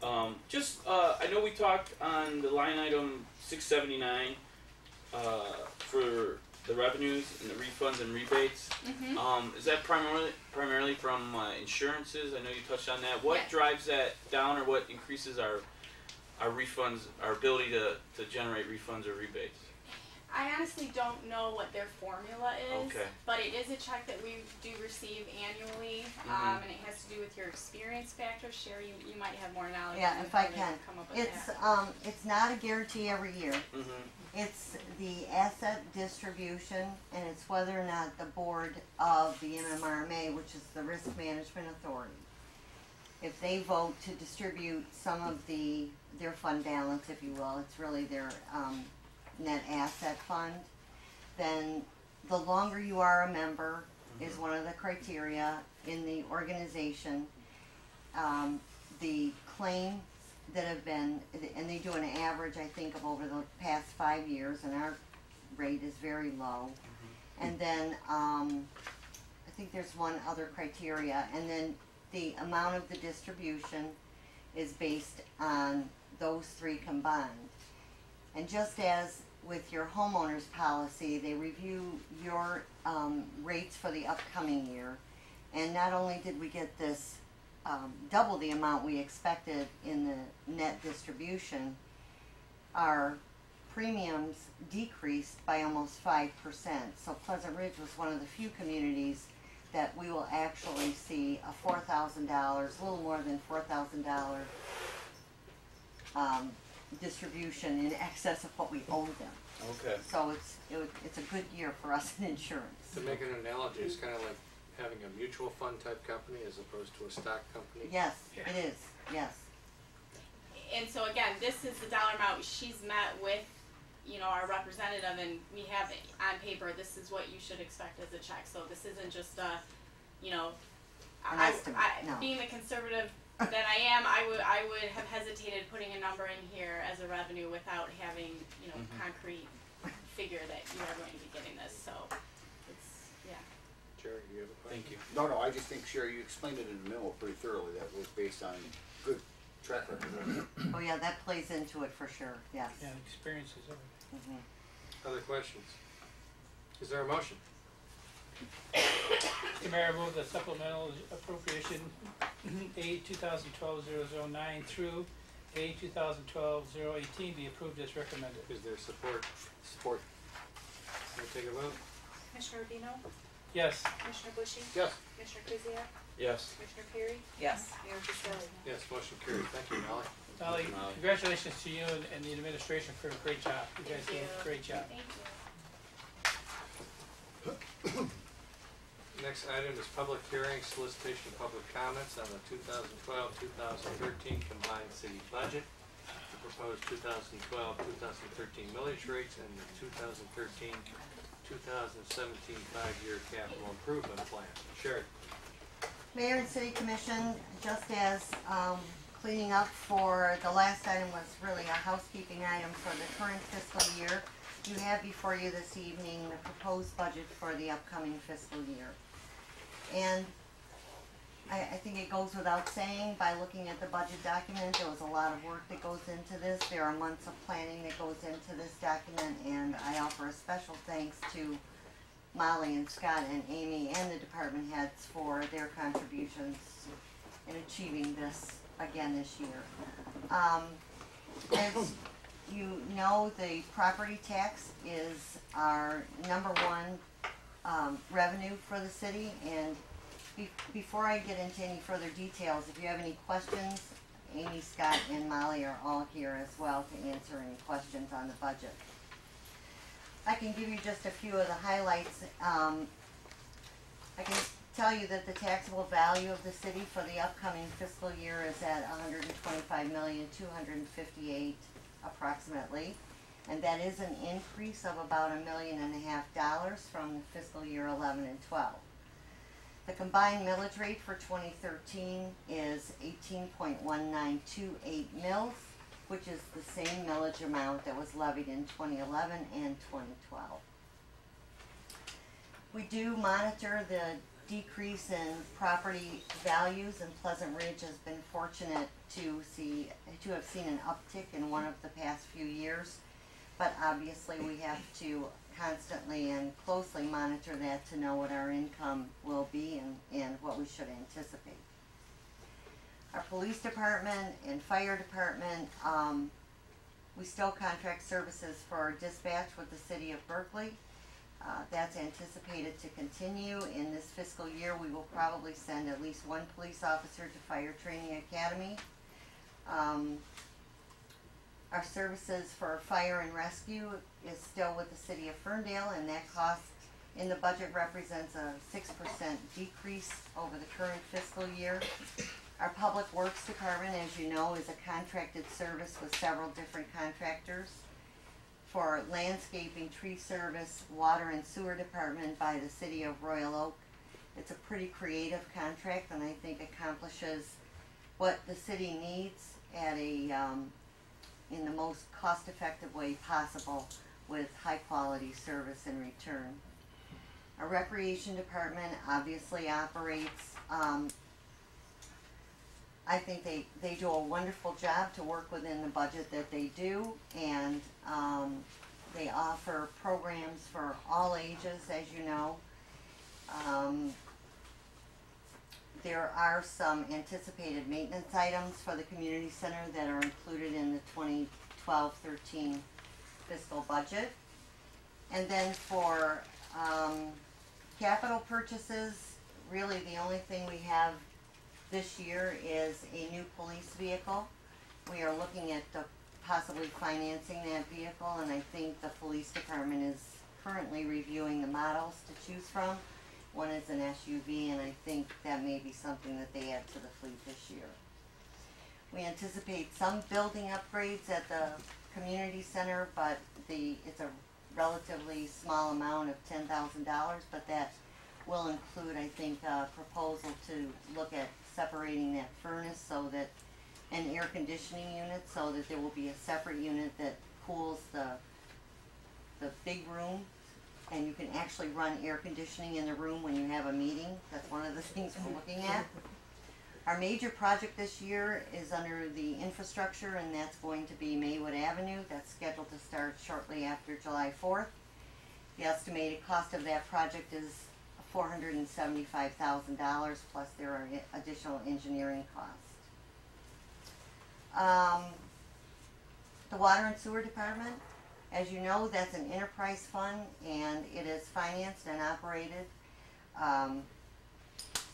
I know we talked on the line item 679 for the revenues and the refunds and rebates. Mm-hmm. Is that primarily from insurances? I know you touched on that. What Yes. drives that down, or what increases our refunds, our ability to generate refunds or rebates? I honestly don't know what their formula is, Okay. but it is a check that we do receive annually, Mhm. and it has to do with your experience factor. Sherry, you might have more knowledge. Yeah, on if how I they can. come up with It's, that. it's not a guarantee every year. Mm-hmm. It's the asset distribution, and it's whether or not the board of the MMRMA, which is the Risk Management Authority, if they vote to distribute some of their fund balance, if you will, it's really their net asset fund, then the longer you are a member is one of the criteria in the organization. The claims that have been, and they do an average, I think, of over the past 5 years, and our rate is very low. And then I think there's one other criteria, and then the amount of the distribution, is based on those three combined. And just as with your homeowner's policy, they review your rates for the upcoming year. And not only did we get this double the amount we expected in the net distribution, our premiums decreased by almost 5%. So Pleasant Ridge was one of the few communities that we will actually see a $4,000, a little more than $4,000 distribution in excess of what we owe them. Okay. So it's a good year for us in insurance. To make an analogy, it's kind of like having a mutual fund type company as opposed to a stock company. Yes, it is. Yes. And so again, this is the dollar amount she's met with, you know, our representative, and we have it on paper, this is what you should expect as a check. So this isn't just a, you know, An estimate, no. being the conservative that I am, I would have hesitated putting a number in here as a revenue without having, you know, concrete figure that you are going to be getting this. So it's, yeah. Jerry, do you have a question? Thank you. No, I just think, Sherry, you explained it in the memo pretty thoroughly. That was based on good track record. Oh yeah, that plays into it for sure. Yes. Yeah, experiences everything. Other questions? Is there a motion? Mr. Mayor, I move the supplemental appropriation A 2012-009 through A 2012-018 be approved as recommended. Is there support? Support. We'll take a vote. Commissioner Rubino? Yes. Commissioner Bushy? Yes. Commissioner Kuziak? Yes. Commissioner Perry? Yes. Mayor Fisher? Yes, motion carried. Thank you, Molly. Dolly, Molly. congratulations to you and the administration for a great job. You guys did a great job. Thank you. Next item is public hearing, solicitation of public comments on the 2012-2013 combined city budget, the proposed 2012-2013 millage rates, and the 2013-2017 5-year capital improvement plan. Sherry. Mayor and City Commission, just as cleaning up for the last item was really a housekeeping item for the current fiscal year, you have before you this evening the proposed budget for the upcoming fiscal year. And I think it goes without saying, by looking at the budget document, there was a lot of work that goes into this. There are months of planning that goes into this document, and I offer a special thanks to Molly and Scott and Amy and the department heads for their contributions in achieving this again this year. As you know, the property tax is our number one revenue for the city, and before I get into any further details, if you have any questions, Amy, Scott, and Molly are all here as well to answer any questions on the budget. I can give you just a few of the highlights. I can tell you that the taxable value of the city for the upcoming fiscal year is at $125,258,000 approximately. And that is an increase of about $1.5 million from the fiscal year 11 and 12. The combined millage rate for 2013 is 18.1928 mills, which is the same millage amount that was levied in 2011 and 2012. We do monitor the decrease in property values, and Pleasant Ridge has been fortunate to have seen an uptick in one of the past few years. But obviously we have to constantly and closely monitor that to know what our income will be and what we should anticipate. Our police department and fire department, we still contract services for our dispatch with the city of Berkeley. That's anticipated to continue. In this fiscal year, we will probably send at least one police officer to Fire Training Academy. Our services for fire and rescue is still with the city of Ferndale, and that cost in the budget represents a 6% decrease over the current fiscal year. Our Public Works Department, as you know, is a contracted service with several different contractors for landscaping, tree service, water and sewer department by the city of Royal Oak. It's a pretty creative contract, and I think accomplishes what the city needs at in the most cost-effective way possible with high-quality service in return. Our recreation department obviously operates I think they do a wonderful job to work within the budget that they do, and they offer programs for all ages, as you know. There are some anticipated maintenance items for the community center that are included in the 2012-13 fiscal budget. And then for capital purchases, really the only thing we have this year is a new police vehicle. We are looking at possibly financing that vehicle, and I think the police department is currently reviewing the models to choose from. One is an SUV, and I think that may be something that they add to the fleet this year. We anticipate some building upgrades at the community center, but it's a relatively small amount of $10,000, but that will include, I think, a proposal to look at separating that furnace so that an air conditioning unit, so that there will be a separate unit that cools the big room, and you can actually run air conditioning in the room when you have a meeting. That's one of the things we're looking at. Our major project this year is under the infrastructure, and that's going to be Maywood Avenue. That's scheduled to start shortly after July 4th. The estimated cost of that project is $475,000, plus there are additional engineering costs. The Water and Sewer Department, as you know, that's an enterprise fund, and it is financed and operated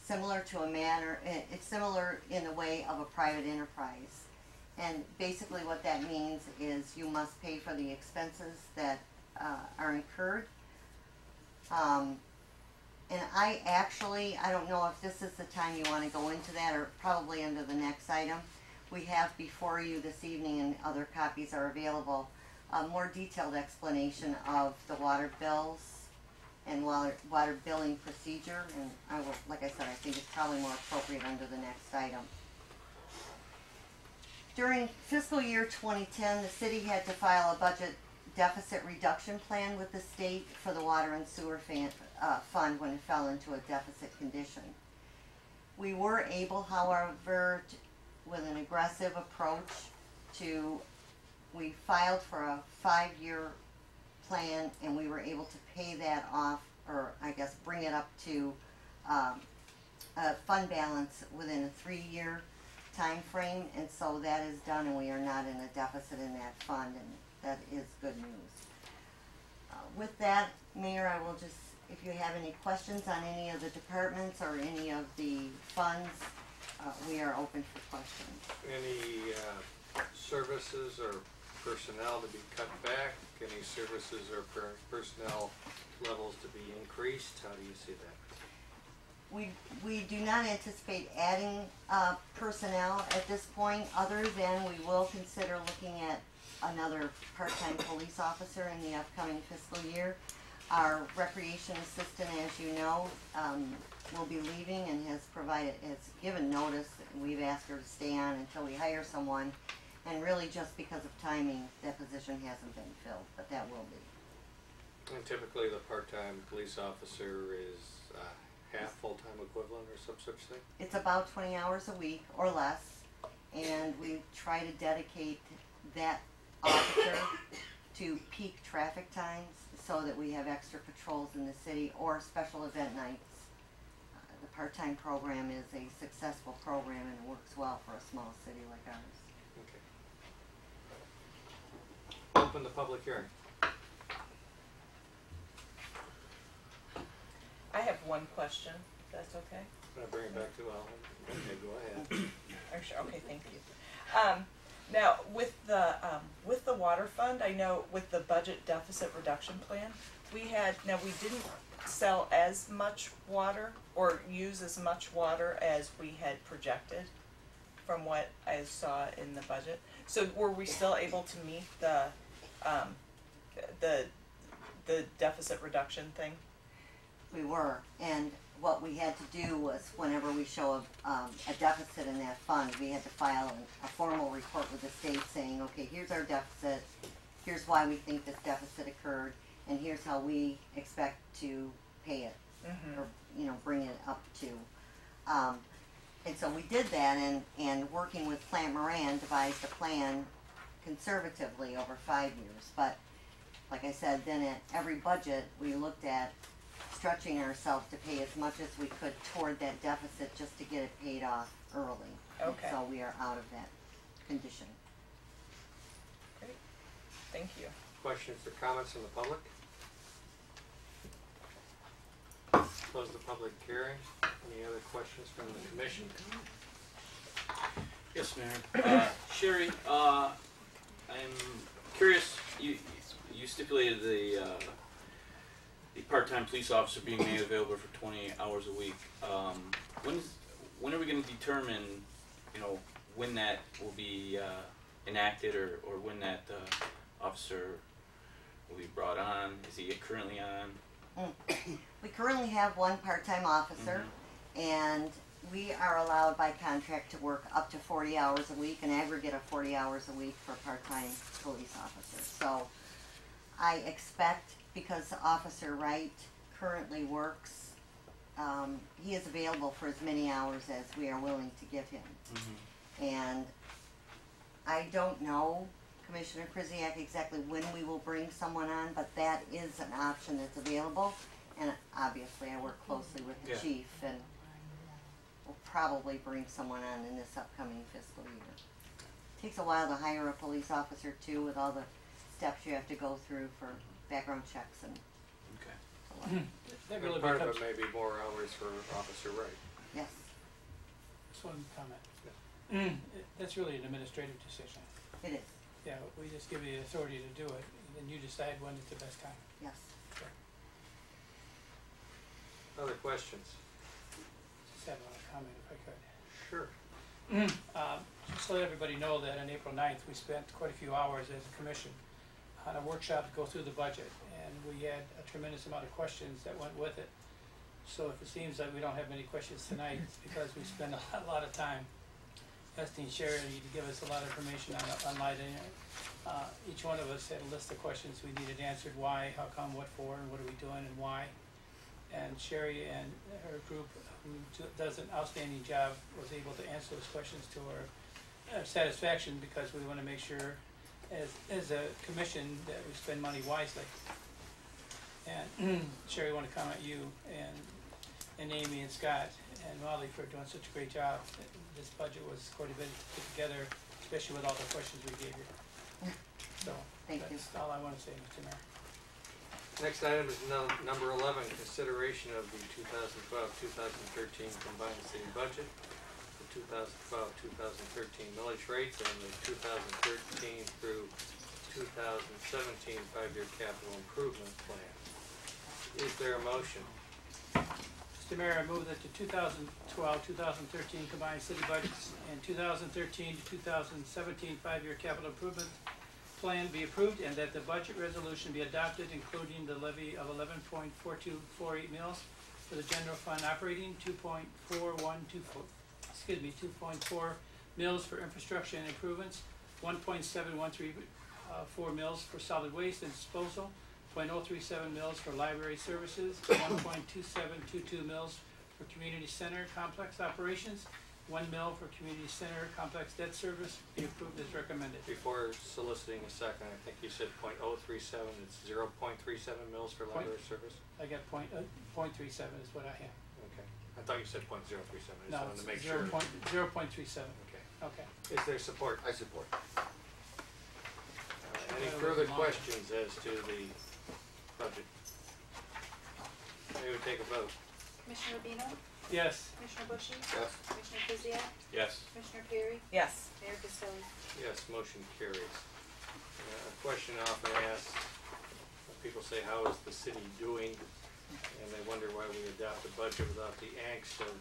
similar to a manner. It's similar in the way of a private enterprise, and basically what that means is you must pay for the expenses that are incurred. And I don't know if this is the time you want to go into that, or probably under the next item. We have before you this evening, and other copies are available, a more detailed explanation of the water bills and water billing procedure, and I will, like I said, I think it's probably more appropriate under the next item. During fiscal year 2010, the city had to file a budget deficit reduction plan with the state for the water and sewer fund when it fell into a deficit condition. We were able, however, with an aggressive approach we filed for a 5-year plan, and we were able to pay that off, or I guess bring it up to a fund balance within a 3-year time frame, and so that is done, and we are not in a deficit in that fund, and that is good news. With that, Mayor, I will just, if you have any questions on any of the departments or any of the funds, we are open for questions. Any services or personnel to be cut back? Any services or personnel levels to be increased? How do you see that? We do not anticipate adding personnel at this point, other than we will consider looking at another part-time police officer in the upcoming fiscal year. Our recreation assistant, as you know, will be leaving and has given notice. We've asked her to stay on until we hire someone, and really just because of timing, that position hasn't been filled, but that will be. And typically the part-time police officer is half full-time equivalent or some such thing? It's about 20 hours a week or less, and we try to dedicate that officer to peak traffic times so that we have extra patrols in the city or special event nights. The part-time program is a successful program, and it works well for a small city like ours. Okay. Open the public hearing. I have one question, if that's okay. I'm gonna bring it back to Alan. Okay, go ahead. Sure. Okay, thank you. Now, with the water fund, I know with the budget deficit reduction plan, we didn't sell as much water or use as much water as we had projected from what I saw in the budget. So were we still able to meet the deficit reduction thing? We were, and what we had to do was, whenever we show a deficit in that fund, we had to file a formal report with the state saying, okay, here's our deficit, here's why we think this deficit occurred, and here's how we expect to pay it, or bring it up to. And so we did that, and working with Plant Moran devised a plan conservatively over 5 years. But like I said, then at every budget, we looked at stretching ourselves to pay as much as we could toward that deficit just to get it paid off early. Okay. So we are out of that condition. Great, thank you. Questions or comments from the public? Close the public hearing. Any other questions from the commission? Yes, Mayor. Sherry, I'm curious, you stipulated the part-time police officer being made available for 20 hours a week. When are we going to determine, when that will be enacted, or when that officer will be brought on? Is he currently on? We currently have one part-time officer, and we are allowed by contract to work up to 40 hours a week, an aggregate of 40 hours a week for part-time police officers. So I expect, because Officer Wright currently works, he is available for as many hours as we are willing to give him. And I don't know, Commissioner Krzyjak, exactly when we will bring someone on, but that is an option that's available. And obviously I work closely with the chief, and we'll probably bring someone on in this upcoming fiscal year. It takes a while to hire a police officer too, with all the steps you have to go through for background checks and Okay. That really Part of becomes, it may be more hours for Officer Wright. yes. just one comment. That's really an administrative decision. It is, Yeah, we just give you the authority to do it, and then you decide when it's the best time. yes. Other questions? Just have a comment if I could. Sure. Just to let everybody know that on April 9th, we spent quite a few hours as a commission on a workshop to go through the budget, and we had a tremendous amount of questions that went with it. So if it seems like we don't have many questions tonight, it's because we spent a lot of time asking Sherry to give us a lot of information on lighting. Each one of us had a list of questions we needed answered: why, how come, what for, and what are we doing, and why. And Sherry and her group, who does an outstanding job, was able to answer those questions to our satisfaction, because we want to make sure, as a commission, that we spend money wisely. And Sherry, I want to comment you and Amy and Scott and Molly for doing such a great job. This budget was quite a bit put together, especially with all the questions we gave you. So Thank you. that's all I want to say, Mr. Mayor. Next item is number 11, consideration of the 2012-2013 combined city budget, the 2012-2013 millage rates, and the 2013 through 2017 five-year capital improvement plan. Is there a motion? Mr. Mayor, I move that the 2012-2013 combined city budgets and 2013 to 2017 five-year capital improvement plan be approved, and that the budget resolution be adopted, including the levy of 11.4248 mills for the general fund operating, 2.4 mills for infrastructure and improvements, 1.7134 mills for solid waste and disposal, 0.037 mills for library services, 1.2722 mills for community center complex operations, 1 mill for community center complex debt service be approved as recommended. Before soliciting a second, I think you said 0.037, it's 0.37 mils for library service? I got 0.37 is what I have. Okay. I thought you said 0.037, I just No, wanted it's to make sure. 0.37. Okay. Okay. Is there support? I support. Any further questions as to the budget? Maybe we take a vote. Commissioner Rubino? Yes. Commissioner Bushy? Yes. Commissioner Krzyjak? Yes. Commissioner Perry? Yes. Mayor Castilli? Yes, motion carries. A question often asked, people say, how is the city doing? And they wonder why we adopt a budget without the angst of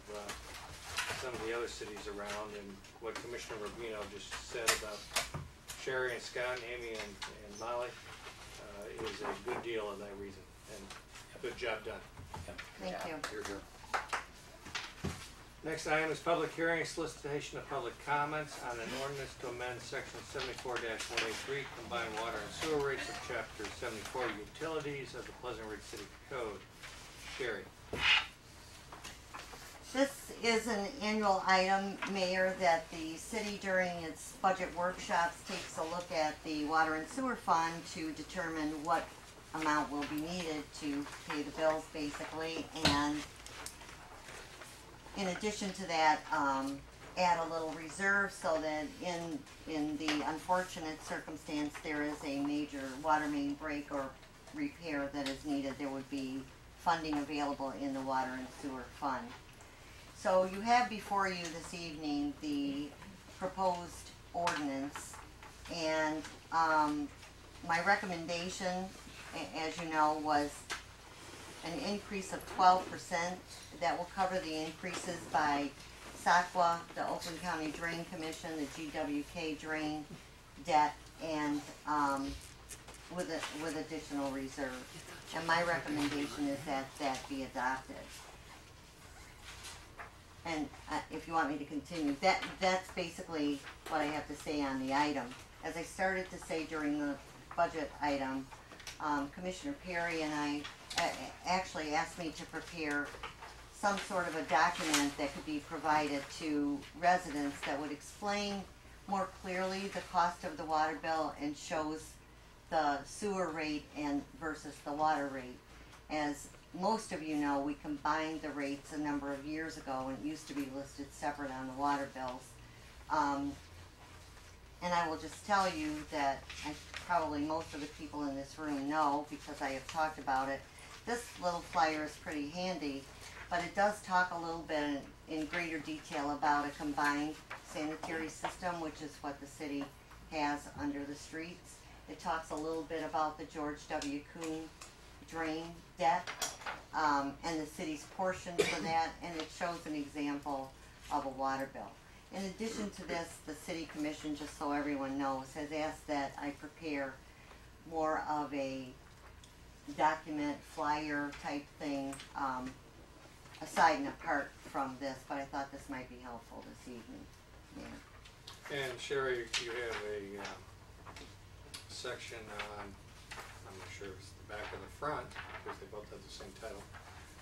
some of the other cities around. And what Commissioner Rubino just said about Sherry and Scott and Amy and Molly is a good deal of that reason. And good job done. Thank you. Here, here. Next item is public hearing, solicitation of public comments on an ordinance to amend section 74-183 combined water and sewer rates of chapter 74 utilities of the Pleasant Ridge City Code. Sherry. This is an annual item, Mayor, that the city during its budget workshops takes a look at the water and sewer fund to determine what amount will be needed to pay the bills basically, and in addition to that, add a little reserve so that in the unfortunate circumstance there is a major water main break or repair that is needed, there would be funding available in the water and sewer fund. So you have before you this evening the proposed ordinance, and my recommendation, as you know, was an increase of 12%. That will cover the increases by SACWA, the Oakland County Drain Commission, the GWK drain debt, and with additional reserve. And my recommendation is that that be adopted. And if you want me to continue, that's basically what I have to say on the item. As I started to say during the budget item, Commissioner Perry and I actually asked me to prepare some sort of a document that could be provided to residents that would explain more clearly the cost of the water bill and shows the sewer rate and versus the water rate. As most of you know, we combined the rates a number of years ago, and it used to be listed separate on the water bills. And I will just tell you that probably most of the people in this room know, because I have talked about it. This little flyer is pretty handy, but it does talk a little bit in greater detail about a combined sanitary system, which is what the city has under the streets. It talks a little bit about the George W. Kuhn drain debt and the city's portion for that, and it shows an example of a water bill. In addition to this, the City Commission, just so everyone knows, has asked that I prepare more of a document, flyer type thing, aside and apart from this, but I thought this might be helpful this evening. Yeah. And Sherry, you have a section on, I'm not sure if it's the back or the front, because they both have the same title,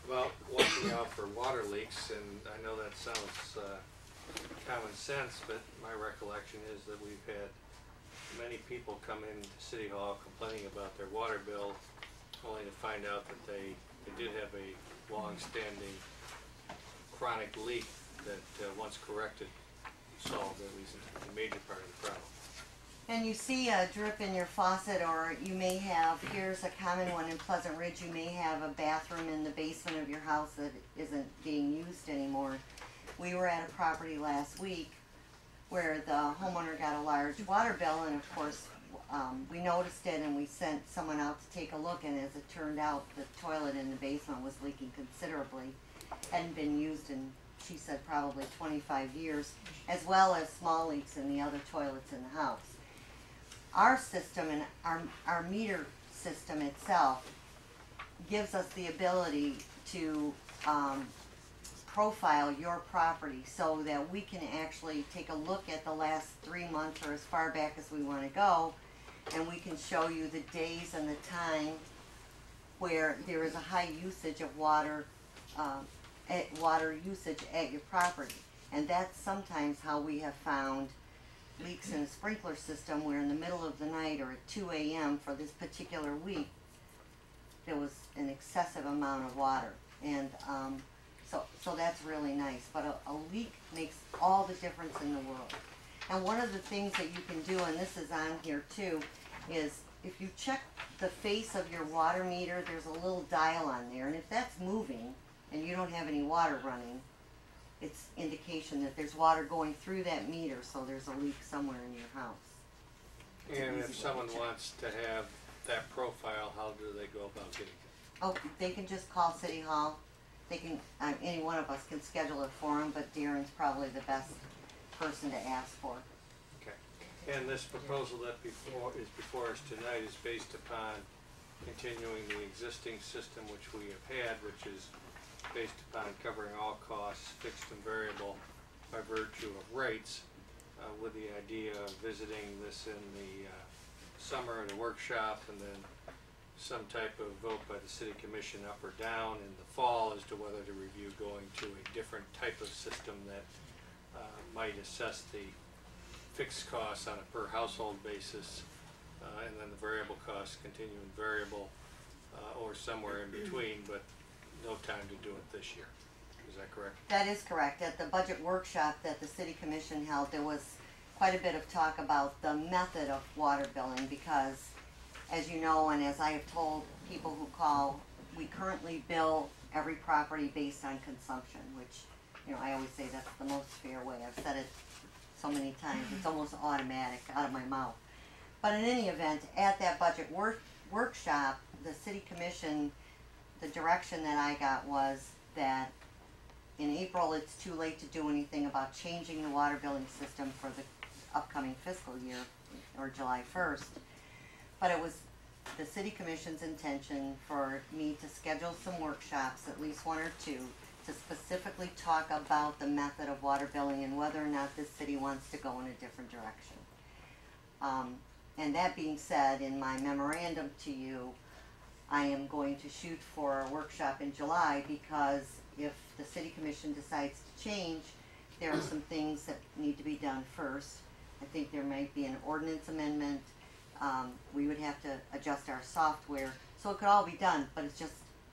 about watching out for water leaks, and I know that sounds common sense, but my recollection is that we've had many people come into City Hall complaining about their water bill, only to find out that they did have a long-standing chronic leak that once corrected solved at least a major part of the problem. And you see a drip in your faucet, or you may have, here's a common one in Pleasant Ridge, you may have a bathroom in the basement of your house that isn't being used anymore. We were at a property last week where the homeowner got a large water bill, and of course we noticed it and we sent someone out to take a look, and as it turned out, the toilet in the basement was leaking considerably. Hadn't been used in, she said, probably 25 years, as well as small leaks in the other toilets in the house. Our system and our meter system itself gives us the ability to profile your property so that we can actually take a look at the last 3 months or as far back as we want to go, and we can show you the days and the time where there is a high usage of water, water usage at your property. And that's sometimes how we have found leaks in a sprinkler system, where in the middle of the night or at 2 a.m. for this particular week, there was an excessive amount of water. And so that's really nice. But a leak makes all the difference in the world. And one of the things that you can do, and this is on here too, is if you check the face of your water meter, there's a little dial on there. And if that's moving and you don't have any water running, it's indication that there's water going through that meter, so there's a leak somewhere in your house. And if someone wants to have that profile, how do they go about getting it? Oh, they can just call City Hall. They can, any one of us can schedule it for them, but Darren's probably the best person to ask for. Okay. And this proposal that is before us tonight is based upon continuing the existing system which we have had, which is based upon covering all costs, fixed and variable, by virtue of rates, with the idea of visiting this in the summer at a workshop, and then some type of vote by the city commission up or down in the fall as to whether to review going to a different type of system that might assess the fixed costs on a per household basis, and then the variable costs continuing variable, or somewhere in between, but no time to do it this year. Is that correct? That is correct. At the budget workshop that the city commission held, there was quite a bit of talk about the method of water billing because, as you know, and as I have told people who call, we currently bill every property based on consumption, which, you know, I always say that's the most fair way. I've said it so many times, it's almost automatic out of my mouth. But in any event, at that budget workshop, the city commission, the direction that I got was that in April it's too late to do anything about changing the water billing system for the upcoming fiscal year, or July 1st. But it was the city commission's intention for me to schedule some workshops, at least one or two, to specifically talk about the method of water billing and whether or not this city wants to go in a different direction. And that being said, in my memorandum to you, I am going to shoot for a workshop in July because if the city commission decides to change, there are some things that need to be done first. I think there might be an ordinance amendment. We would have to adjust our software, so it could all be done, but it's just,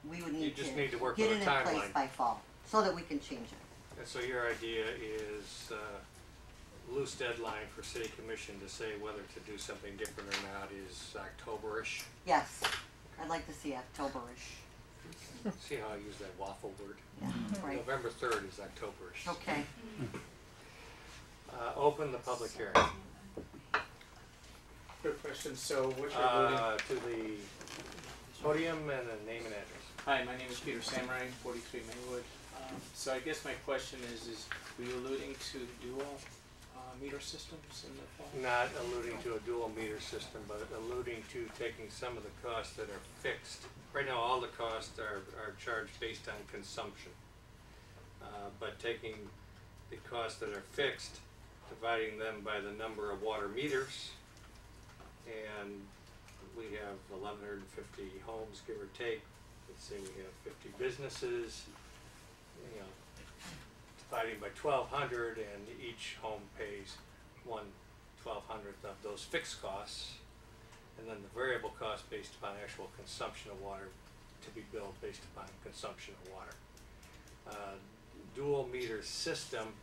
we would need to work get on it a in place timeline. by fall, so that we can change it. And so your idea is loose deadline for city commission to say whether to do something different or not is October-ish? Yes, I'd like to see October-ish. See how I use that waffle word? Yeah, right. November 3rd is October-ish. Okay. Open the public hearing. Quick question, so what you're voting? To the podium and then name and address. Hi, my name is Peter Samurai, 43 Maywood. So I guess my question is were you alluding to dual meter systems in the fall? Not alluding to a dual meter system, but alluding to taking some of the costs that are fixed. Right now, all the costs are charged based on consumption. But taking the costs that are fixed, dividing them by the number of water meters, and we have 1,150 homes, give or take. Let's say we have 50 businesses, you know, dividing by 1,200, and each home pays 1/1200th of those fixed costs, and then the variable cost based upon actual consumption of water to be billed based upon consumption of water. Dual meter system,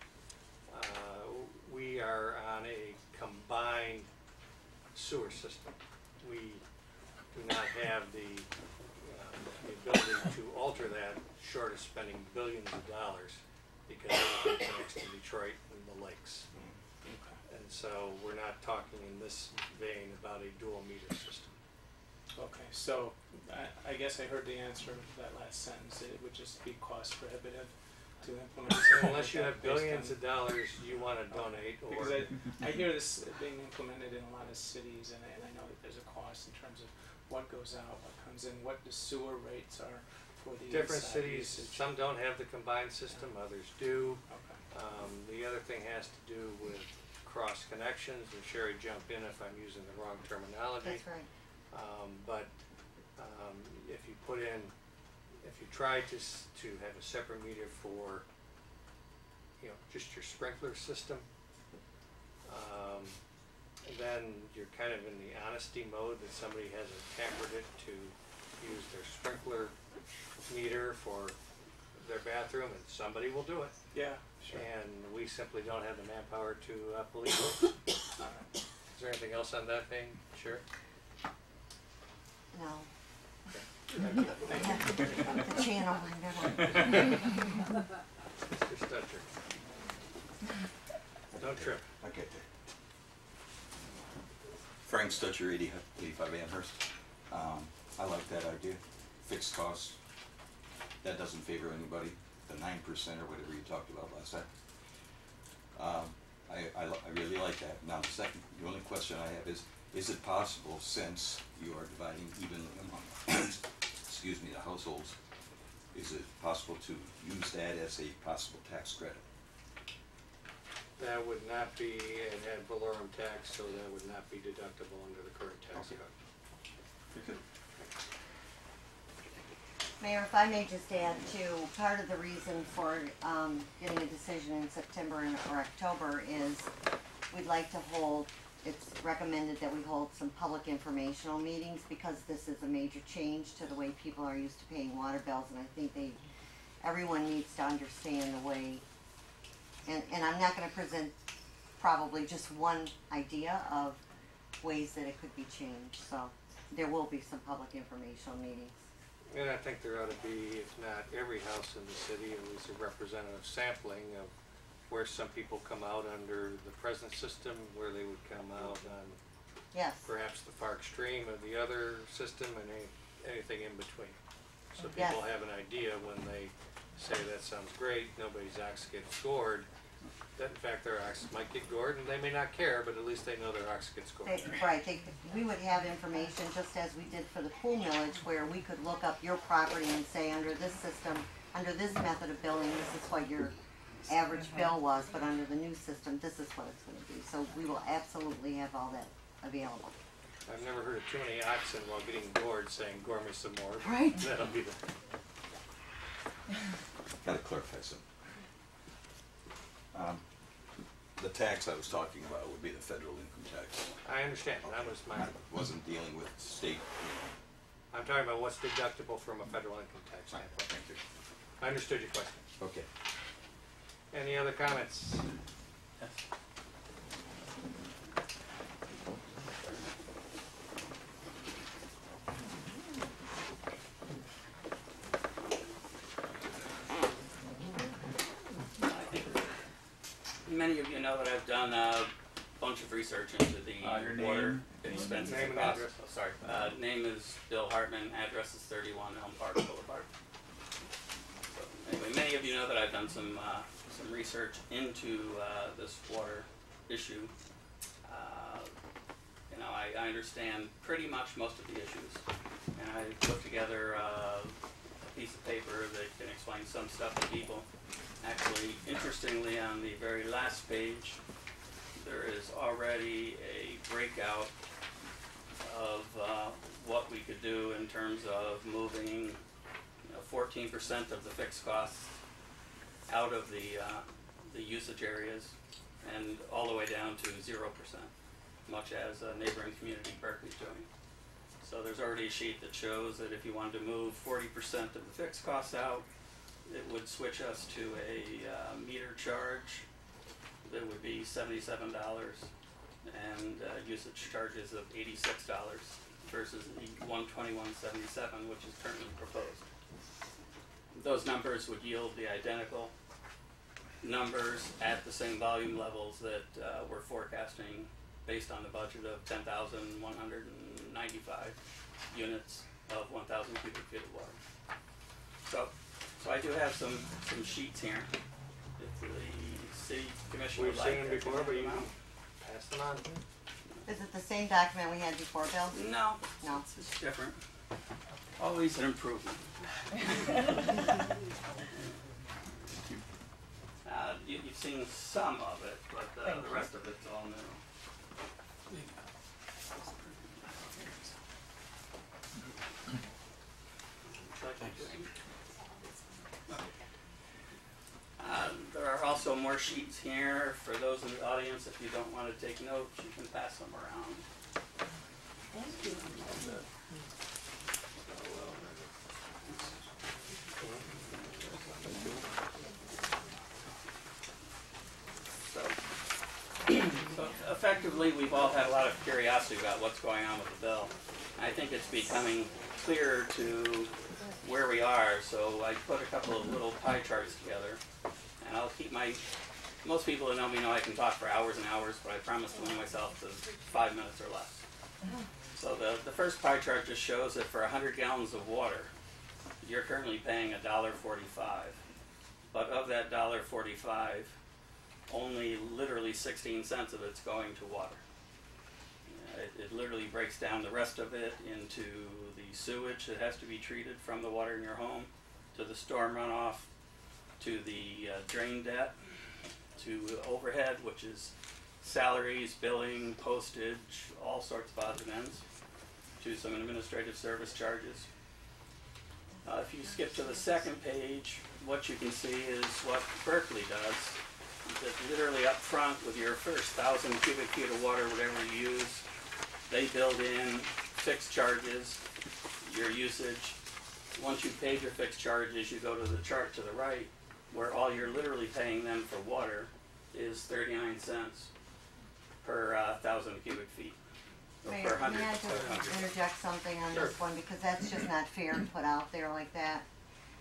we are on a combined sewer system. We do not have the ability to alter that short of spending billions of dollars because everything connects to Detroit and the lakes. And so we're not talking in this vein about a dual meter system. Okay, so I guess I heard the answer to that last sentence. It would just be cost prohibitive to implement something Unless you like have that based billions on- of dollars you want to donate, or Because I hear this being implemented in a lot of cities, and I know that there's a cost in terms of what goes out, what comes in, what the sewer rates are for the different inside cities, usage. some don't have the combined system, others do. Okay. The other thing has to do with cross connections, and Sherry, jump in if I'm using the wrong terminology. That's right. But if you put in, if you try to have a separate meter for, you know, just your sprinkler system, then you're kind of in the honesty mode that somebody hasn't tampered it to use their sprinkler meter for their bathroom, and somebody will do it. Yeah, sure. And we simply don't have the manpower to police it. Is there anything else on that thing? Sure. No. Thank you. I have to pick up the channel on that one. Mr. Stutcher. Don't trip. I get that. Frank Stutcher, 85 Amherst. I like that idea. Fixed costs. That doesn't favor anybody. The 9% or whatever you talked about last time. I really like that. Now the only question I have is it possible, since you are dividing evenly among excuse me, the households, is it possible to use that as a possible tax credit? That would not be an ad valorem tax, so that would not be deductible under the current tax code. Very good. Mayor, if I may just add too, part of the reason for getting a decision in September or October is we'd like to hold, it's recommended that we hold some public informational meetings because this is a major change to the way people are used to paying water bills, and I think everyone needs to understand the way, and I'm not gonna present probably just one idea of ways that it could be changed, so there will be some public informational meetings. And I think there ought to be, if not every house in the city, at least a representative sampling of where some people come out under the present system, where they would come out on Yes. perhaps the far extreme of the other system, and anything in between. So Yes. people have an idea when they say that sounds great, nobody's ox gets gored, that in fact their ox might get gored, and they may not care, but at least they know their ox gets gored. We would have information just as we did for the pool millage, where we could look up your property and say under this system, under this method of billing, this is what your average bill was, but under the new system, this is what it's gonna be. So we will absolutely have all that available. I've never heard of too many oxen while getting gored saying, "Gore me some more." Right. That'll be the. Gotta clarify something. The tax I was talking about would be the federal income tax. I understand, that was my, I wasn't dealing with state. I'm talking about what's deductible from a federal income tax Fine, standpoint. thank you. I understood your question. Okay. Any other comments? Yes. Many of you know that I've done a bunch of research into the Your water name? expenses Name and costs. address. Oh, sorry. Name is Bill Hartman. Address is 31 Elm Park Boulevard. So, anyway, many of you know that I've done some research into this water issue. I understand pretty much most of the issues, and I put together a piece of paper that can explain some stuff to people. Actually, interestingly, on the very last page, there is already a breakout of what we could do in terms of moving 14% of the fixed costs out of the usage areas and all the way down to 0%, much as a neighboring community, Berkeley's doing. So there's already a sheet that shows that if you wanted to move 40% of the fixed costs out, it would switch us to a meter charge that would be $77 and usage charges of $86 versus the $121.77, which is currently proposed. Those numbers would yield the identical numbers at the same volume levels that we're forecasting based on the budget of 10,195 units of 1,000 cubic feet of water. So I do have some sheets here. If the city commission We've would like, seen them I can before, have but you them can out. pass them on. Is it the same document we had before, Bill? No, No. it's different. Always an improvement. You've seen some of it, but the rest of it's all new. There are also more sheets here for those in the audience. If you don't want to take notes, you can pass them around. So effectively, we've all had a lot of curiosity about what's going on with the bill. I think it's becoming clearer to where we are, so I put a couple of little pie charts together, and I'll keep most people who know me know I can talk for hours and hours, but I promise to limit myself to 5 minutes or less. So the first pie chart just shows that for 100 gallons of water, you're currently paying $1.45. But of that $1.45, only literally 16 cents of it's going to water. It literally breaks down the rest of it into the sewage that has to be treated from the water in your home, to the storm runoff, to the drain debt, to overhead, which is salaries, billing, postage, all sorts of odds and ends, to some administrative service charges. If you skip to the second page, what you can see is what Berkeley does. That literally up front with your first 1,000 cubic feet of water, whatever you use, they build in fixed charges, your usage. Once you've paid your fixed charges, you go to the chart to the right, where all you're literally paying them for water is 39 cents per 1,000 cubic feet. Or Mayor, per 100. may I just interject something on Sure. this one, because that's just not fair to put out there like that.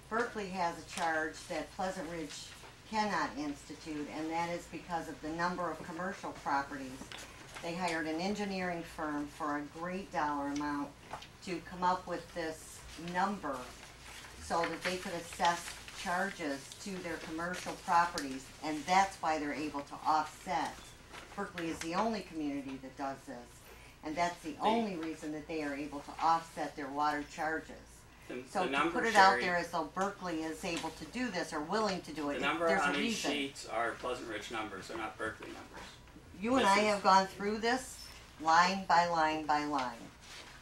Berkeley has a charge that Pleasant Ridge cannot institute, and that is because of the number of commercial properties. They hired an engineering firm for a great dollar amount to come up with this number so that they could assess charges to their commercial properties, and that's why they're able to offset. Berkeley is the only community that does this, and that's the only reason that they are able to offset their water charges. So to put it out there as though Berkeley is able to do this or willing to do it, The number there's a on these reason. sheets are Pleasant Ridge numbers, they're not Berkeley numbers. You and I have gone through this line by line by line.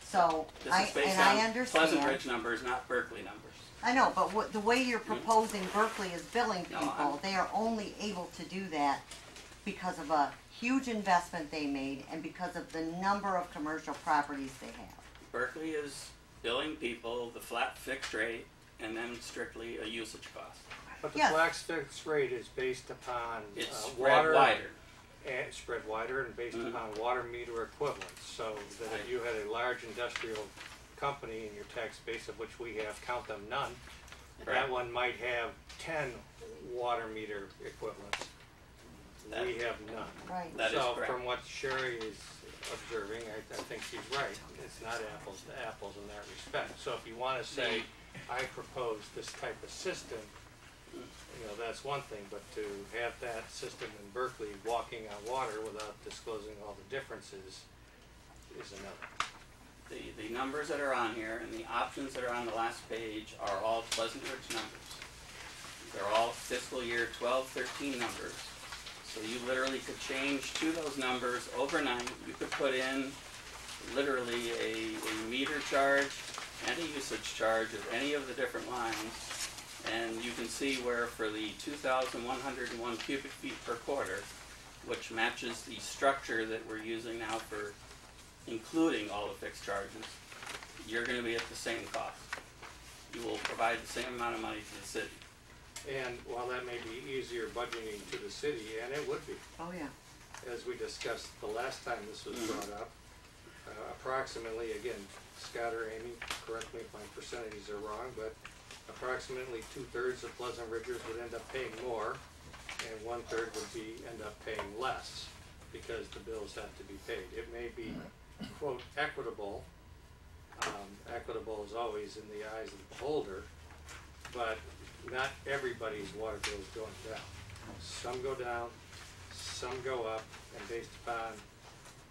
So This I is based and on I understand. Pleasant Ridge numbers, not Berkeley numbers. I know, but what, the way you're proposing Berkeley is billing No, people, I'm- they are only able to do that because of a huge investment they made and because of the number of commercial properties they have. Berkeley is billing people the flat fixed rate and then strictly a usage cost. But the Yes. flat fixed rate is based upon It's spread water. wider. And spread wider and based upon water meter equivalents, so that if you had a large industrial company in your tax base, of which we have, count them none, that Correct. one might have 10 water meter equivalents. We have none. Right. That is So correct. from what Sherry is observing, I think she's right, it's not apples to apples in that respect. So if you wanna say, I propose this type of system, you know, that's one thing, but to have that system in Berkeley walking on water without disclosing all the differences is another. The numbers that are on here and the options that are on the last page are all Pleasant Ridge numbers. They're all fiscal year 12-13 numbers. So you literally could change to those numbers overnight. You could put in literally a meter charge and a usage charge of any of the different lines. And you can see where for the 2,101 cubic feet per quarter, which matches the structure that we're using now for including all the fixed charges, you're going to be at the same cost. You will provide the same amount of money to the city. And while that may be easier budgeting to the city, and it would be, Oh, yeah. as we discussed the last time this was brought up, approximately, again, Scott or Amy, correct me if my percentages are wrong, but approximately 2/3 of Pleasant Ridgers would end up paying more, and 1/3 would end up paying less, because the bills have to be paid. It may be, quote, equitable. Equitable is always in the eyes of the beholder, but not everybody's water bill is going down. Some go down, some go up, and based upon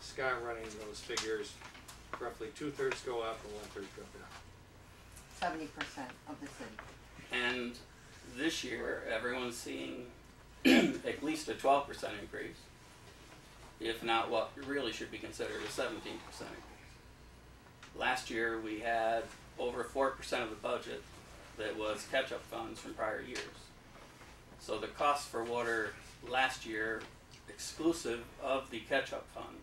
Scott running those figures, roughly 2/3 go up and 1/3 go down. 70% of the city. And this year, everyone's seeing at least a 12% increase, if not what really should be considered a 17% increase. Last year, we had over 4% of the budget that was catch-up funds from prior years. So the cost for water last year, exclusive of the catch-up fund,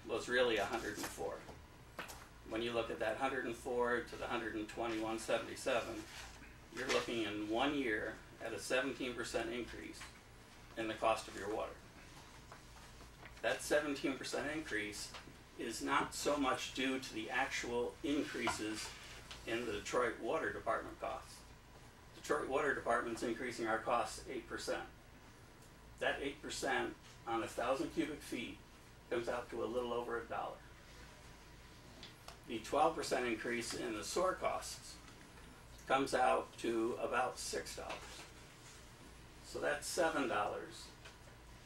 was really 104. When you look at that 104 to the 121.77, you're looking in 1 year at a 17% increase in the cost of your water. That 17% increase is not so much due to the actual increases in the Detroit Water Department costs. Detroit Water Department's increasing our costs 8%. That 8% on 1,000 cubic feet comes out to a little over $1. The 12% increase in the sewer costs comes out to about $6. So that's $7,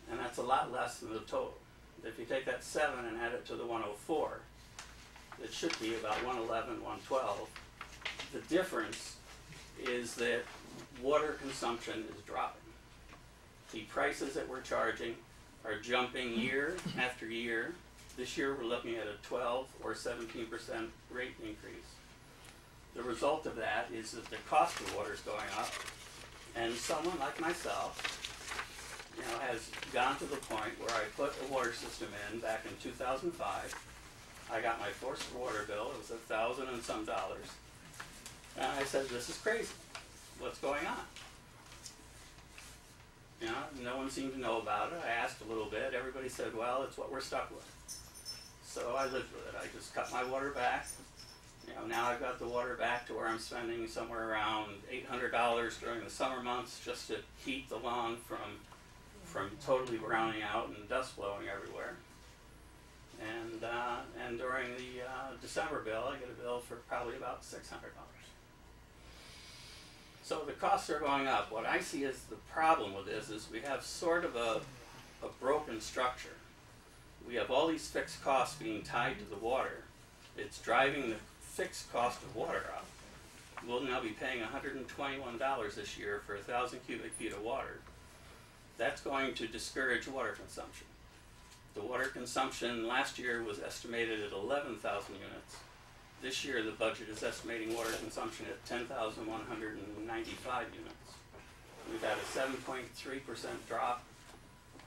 and that's a lot less than the total. If you take that 7 and add it to the 104, it should be about 111, 112. The difference is that water consumption is dropping. The prices that we're charging are jumping year after year This year we're looking at a 12 or 17% rate increase. The result of that is that the cost of water is going up, and someone like myself, has gone to the point where I put a water system in back in 2005. I got my first water bill, it was $1,000 and some dollars, and I said, this is crazy. What's going on? No one seemed to know about it. I asked a little bit. Everybody said, well, it's what we're stuck with. So I lived with it. I just cut my water back. Now I've got the water back to where I'm spending somewhere around $800 during the summer months just to heat the lawn from totally browning out and dust blowing everywhere. And during the December bill, I get a bill for probably about $600. So the costs are going up. What I see as the problem with this is we have sort of a broken structure. We have all these fixed costs being tied to the water. It's driving the fixed cost of water up. We'll now be paying $121 this year for 1,000 cubic feet of water. That's going to discourage water consumption. The water consumption last year was estimated at 11,000 units. This year the budget is estimating water consumption at 10,195 units. We've had a 7.3% drop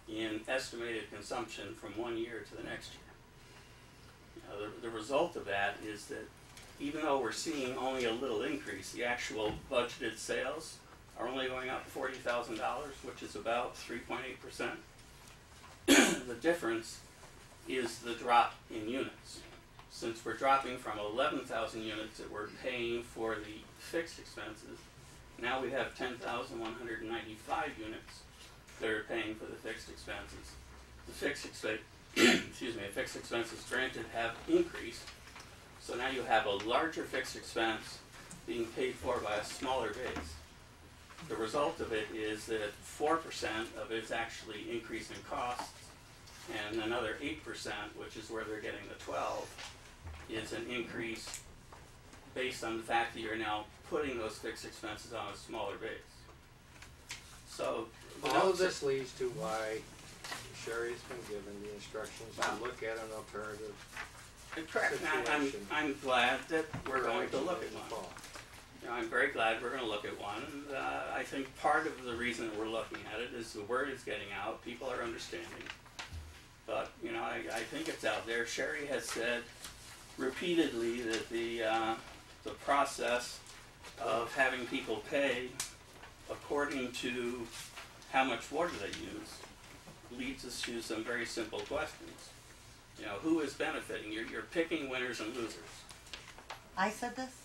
in estimated consumption from one year to the next year. The result of that is that even though we're seeing only a little increase, the actual budgeted sales are only going up $40,000, which is about 3.8%. The difference is the drop in units. Since we're dropping from 11,000 units that we're paying for the fixed expenses, now we have 10,195 units that are paying for the fixed expenses. The fixed fixed expenses granted have increased, so now you have a larger fixed expense being paid for by a smaller base. The result of it is that 4% of it is actually increase in costs, and another 8%, which is where they're getting the 12, is an increase based on the fact that you're now putting those fixed expenses on a smaller base. So all of this leads to why Sherry's been given the instructions to look at an alternative correct. situation. I'm glad that we're going to look at one. I'm very glad we're going to look at one. I think part of the reason we're looking at it is the word is getting out. People are understanding. But, I think it's out there. Sherry has said repeatedly that the process of having people pay according to how much water they use leads us to some very simple questions. Who is benefiting? You're picking winners and losers. I said this?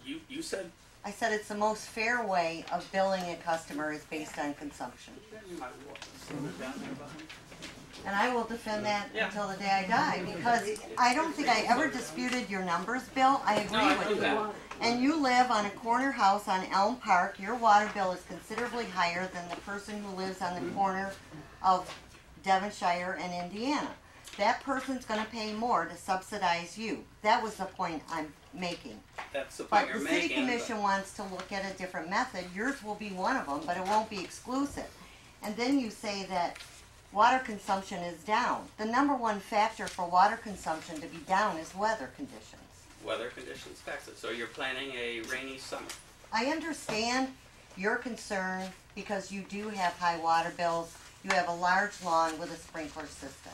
You said? I said it's the most fair way of billing a customer is based on consumption. And I will defend that until the day I die, because I don't think I ever disputed your numbers, Bill. I agree with you. And you live on a corner house on Elm Park. Your water bill is considerably higher than the person who lives on the corner of Devonshire and Indiana. That person's going to pay more to subsidize you. That was the point I'm making. That's the point but you're the City making, Commission wants to look at a different method. Yours will be one of them, but it won't be exclusive. And then you say that water consumption is down. The number one factor for water consumption to be down is weather conditions. Weather conditions affects it. So you're planning a rainy summer. I understand your concern because you do have high water bills. You have a large lawn with a sprinkler system.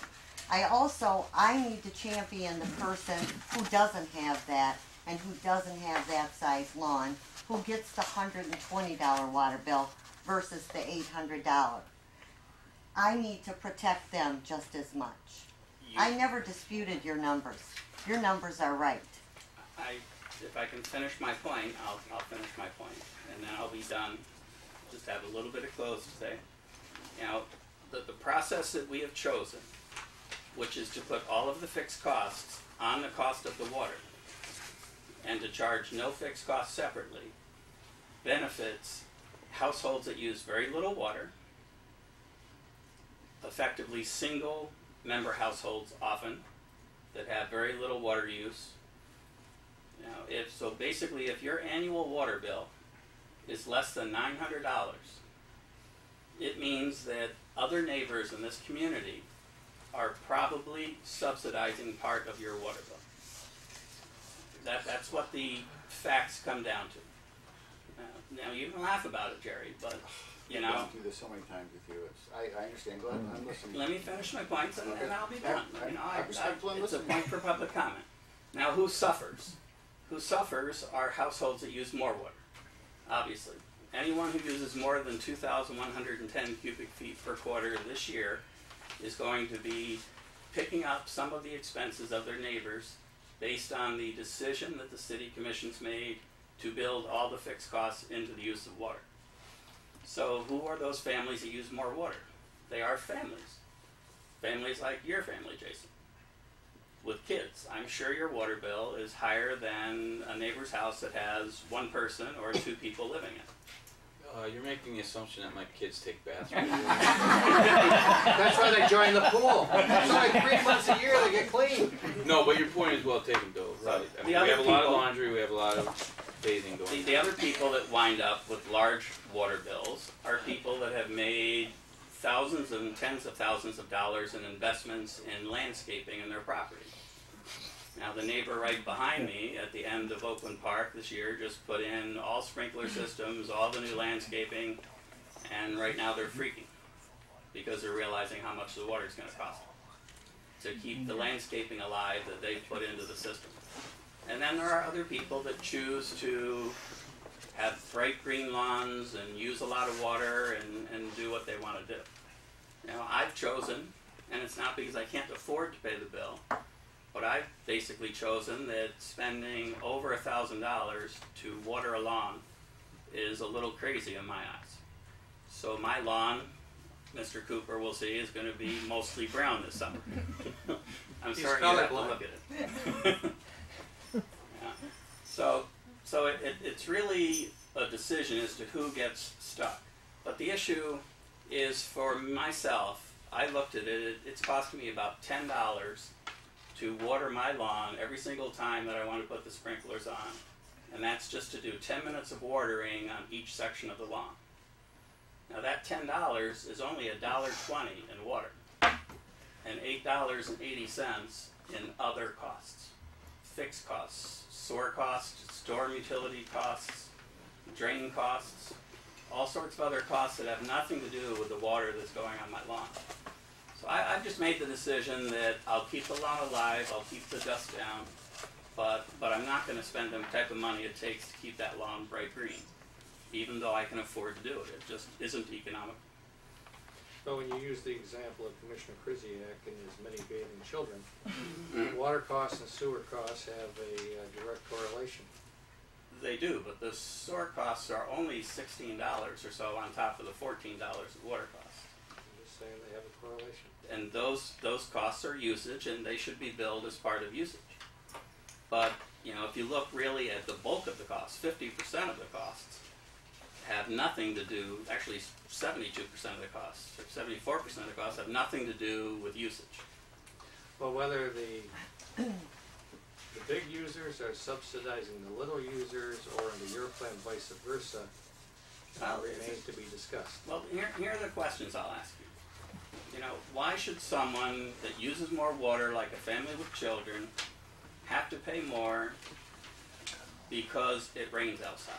I need to champion the person who doesn't have that and who doesn't have that size lawn, who gets the $120 water bill versus the $800. I need to protect them just as much. I never disputed your numbers. Your numbers are right. If I can finish my point, I'll finish my point, and then I'll be done. Just have a little bit of close to say. The process that we have chosen, which is to put all of the fixed costs on the cost of the water, and to charge no fixed costs separately, benefits households that use very little water, effectively single member households often that have very little water use. If your annual water bill is less than $900, it means that other neighbors in this community are probably subsidizing part of your water bill. That's what the facts come down to. Now you can laugh about it, Jerry, but you know. I've gone through this so many times with you. I understand. Go ahead. I'm listening. Let me finish my points and I'll be Yeah, done. You know, I'm respectful and it's a listening. point for public comment. Now, who suffers? Who suffers are households that use more water, obviously. Anyone who uses more than 2,110 cubic feet per quarter this year is going to be picking up some of the expenses of their neighbors based on the decision that the city commission's made to build all the fixed costs into the use of water. So who are those families that use more water? They are families. Families like your family, Jason, with kids. I'm sure your water bill is higher than a neighbor's house that has one person or two people living in it. You're making the assumption that my kids take baths. That's why they join the pool. That's why 3 months a year they get clean. No, but your point is well taken, Bill. Right. I mean, The we other have a lot of people- laundry. We have a lot of bathing going on. The other people that wind up with large water bills are people that have made thousands and tens of thousands of dollars in investments in landscaping in their property. Now, the neighbor right behind me at the end of Oakland Park this year just put in all sprinkler systems, all the new landscaping, and right now they're freaking because they're realizing how much the water is going to cost to keep the landscaping alive that they put into the system. And then there are other people that choose to have bright green lawns and use a lot of water and do what they want to do. Now, I've chosen, and it's not because I can't afford to pay the bill, but I've basically chosen that spending over $1,000 to water a lawn is a little crazy in my eyes. So my lawn, Mr. Cooper will see, is going to be mostly brown this summer. I'm He's sorry you have to colorblind. look at it. Yeah. So it's really a decision as to who gets stuck. But the issue is for myself, I looked at it, it's costing me about $10 to water my lawn every single time that I want to put the sprinklers on. And that's just to do 10 minutes of watering on each section of the lawn. Now that $10 is only $1.20 in water and $8.80 in other costs. Fixed costs, sewer costs, storm utility costs, drain costs, all sorts of other costs that have nothing to do with the water that's going on my lawn. So I've just made the decision that I'll keep the lawn alive, I'll keep the dust down, but I'm not going to spend the type of money it takes to keep that lawn bright green, even though I can afford to do it. It just isn't economic. But when you use the example of Commissioner Krzyjak and his many bathing children, water costs and sewer costs have a direct correlation. They do, but the sewer costs are only $16 or so on top of the $14 of water costs. I'm just saying they have a correlation. And those costs are usage, and they should be billed as part of usage. But you know, if you look really at the bulk of the costs, 50% of the costs have nothing to do. Actually, 72% of the costs, or 74% of the costs, have nothing to do with usage. Well, whether the big users are subsidizing the little users, or under your plan, vice versa, remains to be discussed. Well, here are the questions I'll ask you. You know, why should someone that uses more water, like a family with children, have to pay more because it rains outside?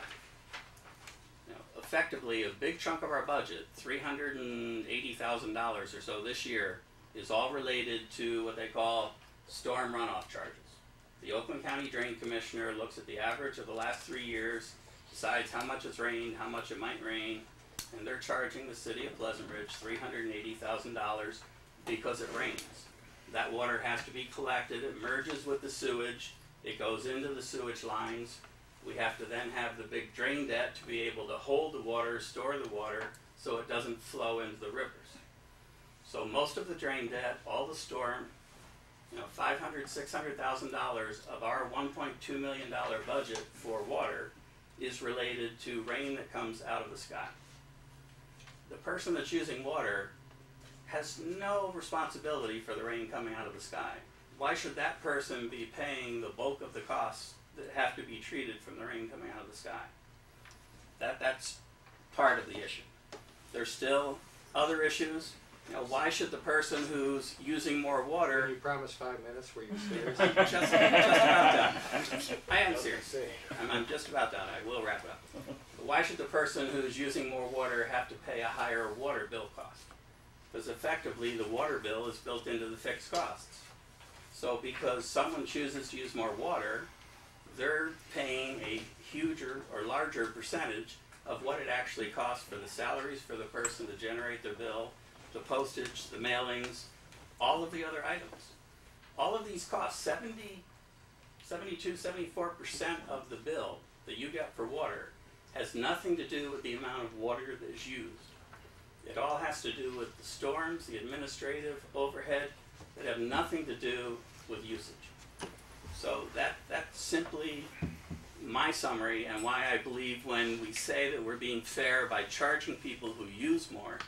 You know, effectively, a big chunk of our budget, $380,000 or so this year, is all related to what they call storm runoff charges. The Oakland County Drain Commissioner looks at the average of the last 3 years, decides how much it's rained, how much it might rain, and they're charging the city of Pleasant Ridge $380,000 because it rains. That water has to be collected, it merges with the sewage, it goes into the sewage lines. We have to then have the big drain debt to be able to hold the water, store the water, so it doesn't flow into the rivers. So most of the drain debt, all the storm, you know, $500,000, $600,000 of our $1.2 million budget for water is related to rain that comes out of the sky. The person that's using water has no responsibility for the rain coming out of the sky. Why should that person be paying the bulk of the costs that have to be treated from the rain coming out of the sky? That's part of the issue. There's still other issues You know, why should the person who's using more When water you promised 5 minutes, were you serious? just about done. I am Okay, serious. say. I'm just about done. I will wrap it up. Why should the person who's using more water have to pay a higher water bill cost? Because effectively the water bill is built into the fixed costs. So because someone chooses to use more water, they're paying a huger or larger percentage of what it actually costs for the salaries for the person to generate their bill, the postage, the mailings, all of the other items. All of these costs, 72, 74% of the bill that you get for water has nothing to do with the amount of water that is used. It all has to do with the storms, the administrative overhead that have nothing to do with usage. So that's simply my summary and why I believe when we say that we're being fair by charging people who use more,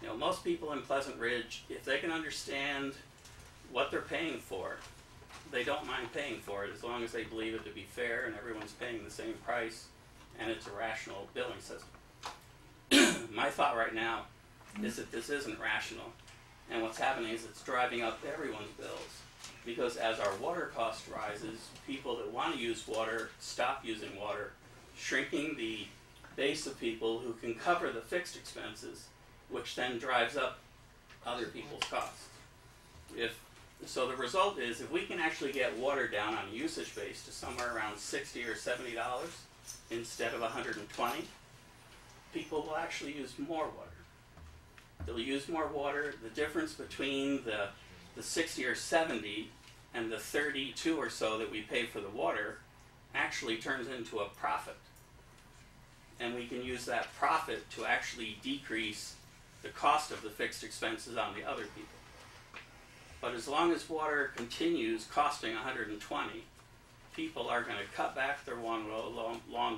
you know, most people in Pleasant Ridge, if they can understand what they're paying for, they don't mind paying for it as long as they believe it to be fair and everyone's paying the same price and it's a rational billing system. My thought right now is that this isn't rational, and what's happening is it's driving up everyone's bills. Because as our water cost rises, people that want to use water stop using water, shrinking the base of people who can cover the fixed expenses, which then drives up other people's costs. So the result is, if we can actually get water down on a usage base to somewhere around $60 or $70 instead of $120, people will actually use more water. They'll use more water. The difference between the 60 or 70 and the 32 or so that we pay for the water actually turns into a profit. And we can use that profit to actually decrease the cost of the fixed expenses on the other people. But as long as water continues costing $120, people are going to cut back their lawn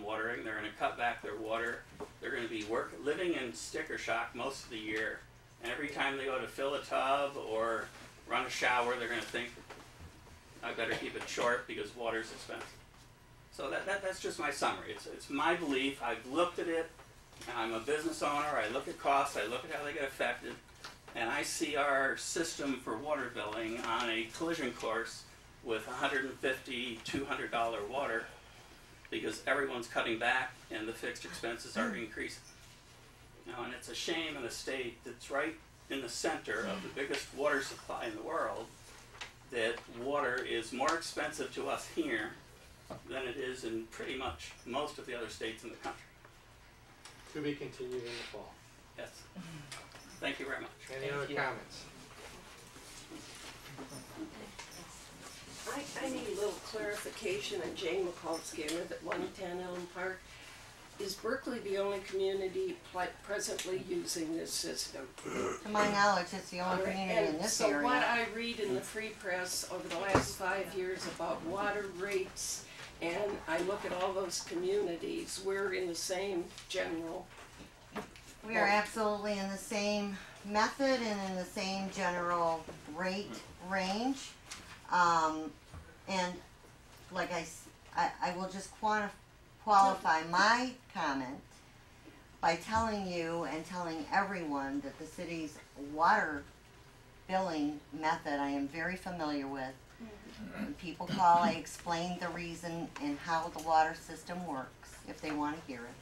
watering, they're going to cut back their water, they're going to be living in sticker shock most of the year, and every time they go to fill a tub or run a shower, they're going to think, I better keep it short because water's expensive. So that's just my summary. It's my belief. I've looked at it. I'm a business owner. I look at costs. I look at how they get affected. And I see our system for water billing on a collision course with $150, $200 water because everyone's cutting back and the fixed expenses are increasing. Now, and it's a shame in a state that's right in the center of the biggest water supply in the world that water is more expensive to us here than it is in pretty much most of the other states in the country. To be continued in the fall. Yes. Thank you very much. Any other comments? I need a little clarification on Jane Mikulski. I live at 110 Elm Park. Is Berkeley the only community presently using this system? To my knowledge, it's the only community in this area. So what I read in the Free Press over the last 5 years about water rates, and I look at all those communities, we're in the same general. We are absolutely in the same method and in the same general rate range. And like I will just qualify my comment by telling you and telling everyone that the city's water billing method I am very familiar with. When people call, I explain the reason and how the water system works, if they want to hear it.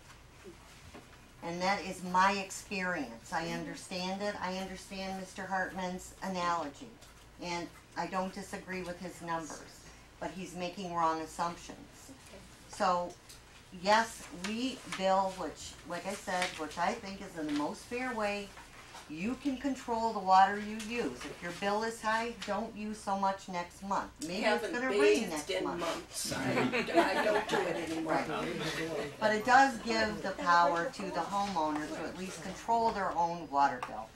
And that is my experience. I understand it. I understand Mr. Hartman's analogy. And I don't disagree with his numbers, but he's making wrong assumptions. So, yes, we bill, which, like I said, which I think is in the most fair way. You can control the water you use. If your bill is high, don't use so much next month. Maybe it's going to rain next month. Months. I don't do it anymore. Right. But it does give the power to the homeowner to at least control their own water bill.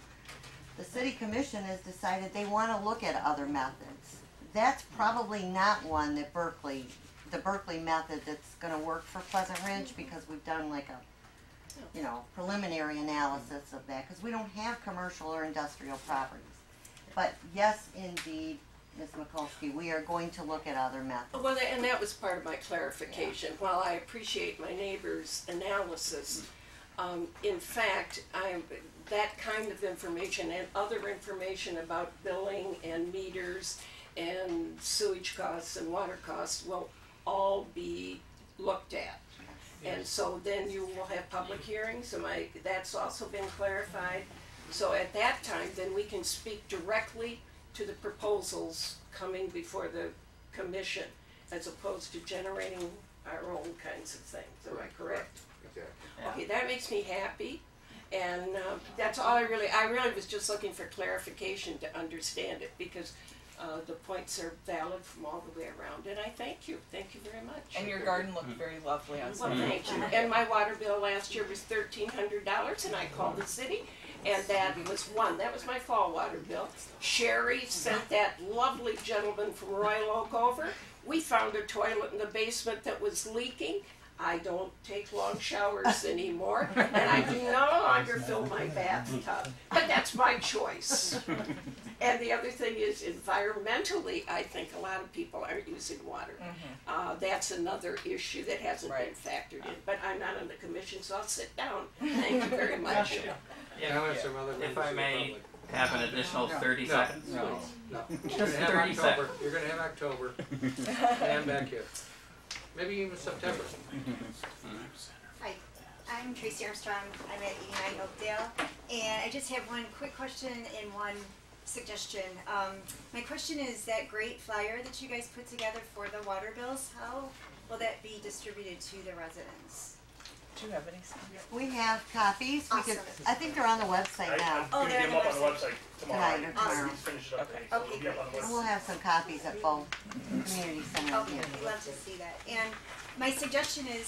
The city commission has decided they want to look at other methods. That's probably not one that the Berkeley method that's going to work for Pleasant Ridge, because we've done like a preliminary analysis of that, because we don't have commercial or industrial properties. But yes, indeed, Ms. Mikulski, we are going to look at other methods. Well, and that was part of my clarification. While I appreciate my neighbor's analysis, In fact, that kind of information and other information about billing and meters and sewage costs and water costs will all be looked at. And so then you will have public hearings, and that's also been clarified. So at that time, then we can speak directly to the proposals coming before the commission, as opposed to generating our own kinds of things. Am I correct? Exactly. Okay, that makes me happy, and that's all I really was just looking for clarification to understand it, because the points are valid from all the way around, and I thank you very much. And your garden looked very lovely on Well, Sunday. thank you. And my water bill last year was $1,300, and I called the city, and that was my fall water bill. Sherry sent that lovely gentleman from Royal Oak over. We found a toilet in the basement that was leaking. I don't take long showers anymore, and I do no longer fill my bathtub. But that's my choice. And the other thing is, environmentally, I think a lot of people aren't using water. That's another issue that hasn't been factored in. But I'm not on the commission, so I'll sit down. Thank you very much. Comments from other members If I of the may public? have an additional 30 seconds, please. No. Just You're gonna have 30 October. seconds. You're gonna have October, and back here. Maybe even September. Hi, I'm Tracy Armstrong. I'm at 89 Oakdale, and I just have one quick question and one suggestion. My question is that great flyer that you guys put together for the water bills, how will that be distributed to the residents? Do you have any? We have copies. We could, Awesome. I think they're on the website now. Oh, they're on the website. Tonight or tomorrow. Finish it up. Okay, great. And we'll have some copies at both community centers. Okay, we'd love to see that. And my suggestion is,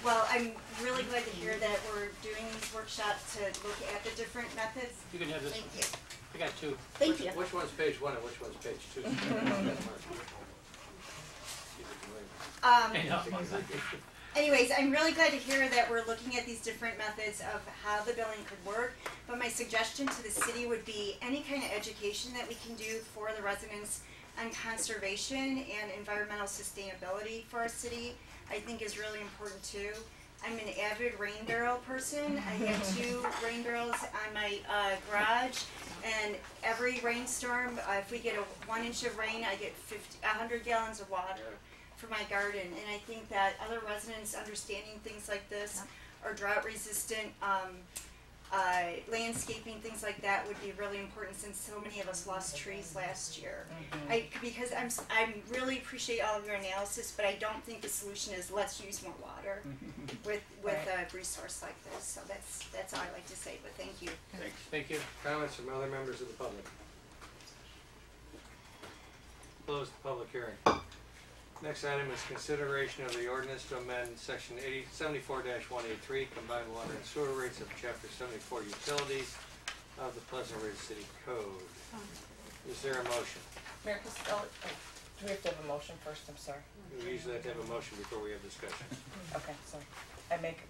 well, I'm really glad to hear that we're doing these workshops to look at the different methods. You can have this Thank one. you. I got two. Thank you. Which one's page 1 and which one's page 2? I know. Anyways, I'm really glad to hear that we're looking at these different methods of how the billing could work. But my suggestion to the city would be any kind of education that we can do for the residents on conservation and environmental sustainability for our city, I think is really important too. I'm an avid rain barrel person. I have 2 rain barrels on my garage, and every rainstorm, if we get 1 inch of rain, I get 100 gallons of water for my garden. And I think that other residents understanding things like this, or drought resistant landscaping, things like that would be really important, since so many of us lost trees last year. Because I really appreciate all of your analysis, but I don't think the solution is let's use more water with a resource like this. So that's all I like to say, but thank you. Thanks. Thank you. Comments from other members of the public? Close the public hearing. Next item is consideration of the ordinance to amend section 74-183 combined water and sewer rates of chapter 74 utilities of the Pleasant Ridge City Code. Is there a motion? Mayor Costello, do we have to have a motion first? I'm sorry. We usually have to have a motion before we have discussion. Okay, sorry. I make,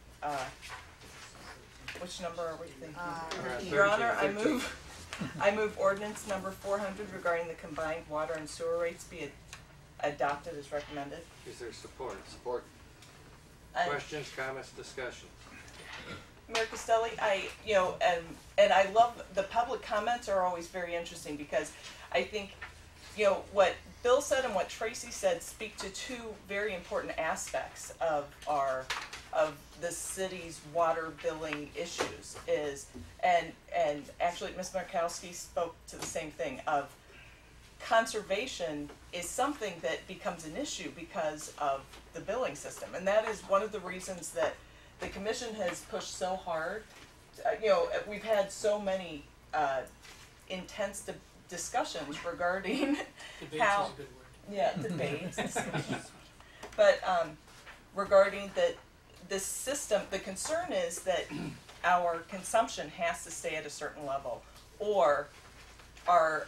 which number are we thinking? Your Honor, I move ordinance number 400 regarding the combined water and sewer rates be adopted as recommended. Is there support? Support. Questions, comments, discussion? Mayor Costelli, and I love the public comments are always very interesting, because I think, what Bill said and what Tracy said speak to 2 very important aspects of the city's water billing issues and actually Ms. Markowski spoke to the same thing of conservation is something that becomes an issue because of the billing system, and that is one of the reasons that the commission has pushed so hard. We've had so many intense discussions regarding Debates how, is a good word. yeah, debates, but regarding the system, the concern is that our consumption has to stay at a certain level, or our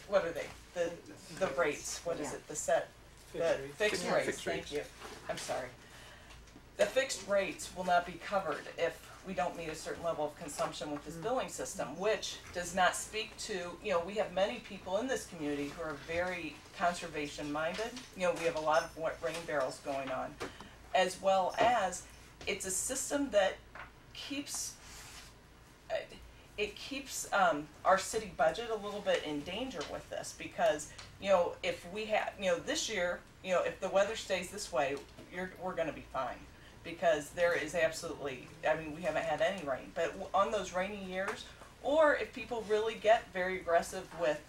what are they? The rates, what is it, the fixed rates, thank you, I'm sorry. The fixed rates will not be covered if we don't meet a certain level of consumption with this billing system, which does not speak to, we have many people in this community who are very conservation minded. We have a lot of rain barrels going on, as well as it's a system that keeps our city budget a little bit in danger with this, because if we have this year, if the weather stays this way, we're going to be fine, because there is absolutely, we haven't had any rain, but on those rainy years, or if people really get very aggressive with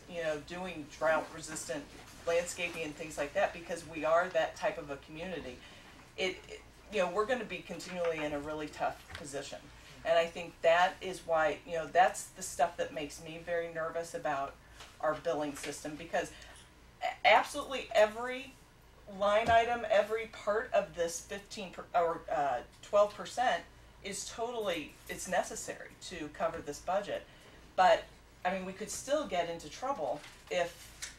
doing drought resistant landscaping and things like that, because we are that type of a community, we're going to be continually in a really tough position. And I think that is why, that's the stuff that makes me very nervous about our billing system, because absolutely every line item, every part of this 12% is it's necessary to cover this budget. But, we could still get into trouble if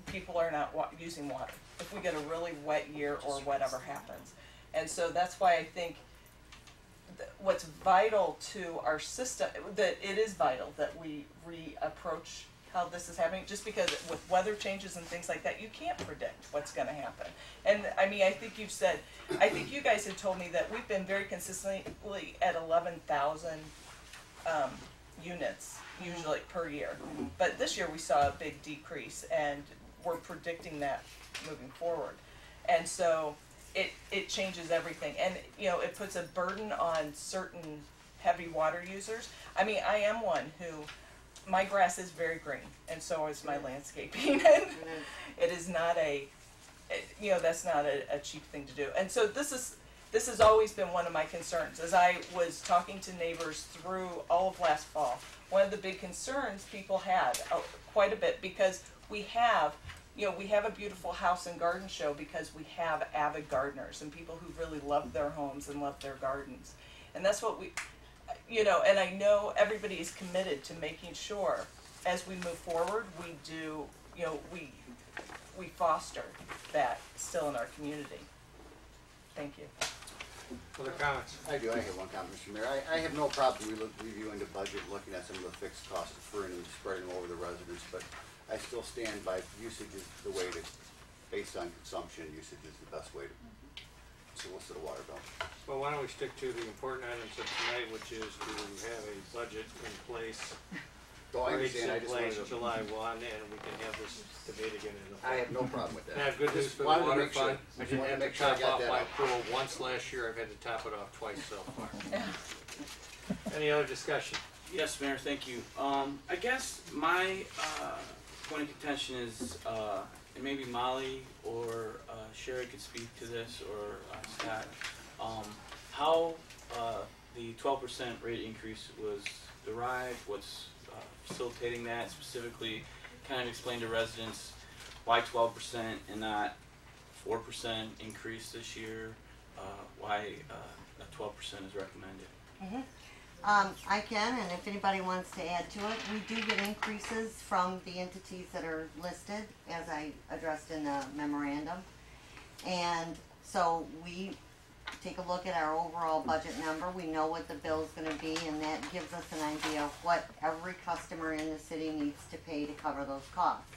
people are not using water, if we get a really wet year or whatever happens. And so that's why I think what's vital to our system, that it is vital that we reapproach how this is happening, just because with weather changes and things like that, you can't predict what's going to happen. And I think you guys had told me that we've been very consistently at 11,000 units usually per year. But this year we saw a big decrease, and we're predicting that moving forward. And so it changes everything, and it puts a burden on certain heavy water users. I am one who, my grass is very green, and so is my landscaping. It is not that's not a cheap thing to do. And so this has always been one of my concerns. As I was talking to neighbors through all of last fall, one of the big concerns people had quite a bit, because we have a beautiful house and garden show because we have avid gardeners and people who really love their homes and love their gardens. And that's what and I know everybody is committed to making sure as we move forward, we do, we foster that still in our community. Thank you. Other comments? I do. I have one comment, Mr. Mayor. I have no problem reviewing the budget, looking at some of the fixed costs, deferring and spreading them over the residents, but I still stand by usage is the way to, based on consumption, usage is the best way to solicit a water bill. Well, why don't we stick to the important items of tonight, which is to have a budget in place, rates in place July 1, and we can have this debate again in the fall. I have no problem with that. I have good news for the water fund. I didn't have to top off my pool once last year. I've had to top it off twice so far. Any other discussion? Yes, Mayor, thank you. I guess my point of contention is, and maybe Molly or Sherry could speak to this, or Scott, how the 12% rate increase was derived, what's facilitating that, specifically kind of explain to residents why 12% and not 4% increase this year, why 12% is recommended. I can, and if anybody wants to add to it, we do get increases from the entities that are listed, as I addressed in the memorandum. And so we take a look at our overall budget number. We know what the bill's going to be, and that gives us an idea of what every customer in the city needs to pay to cover those costs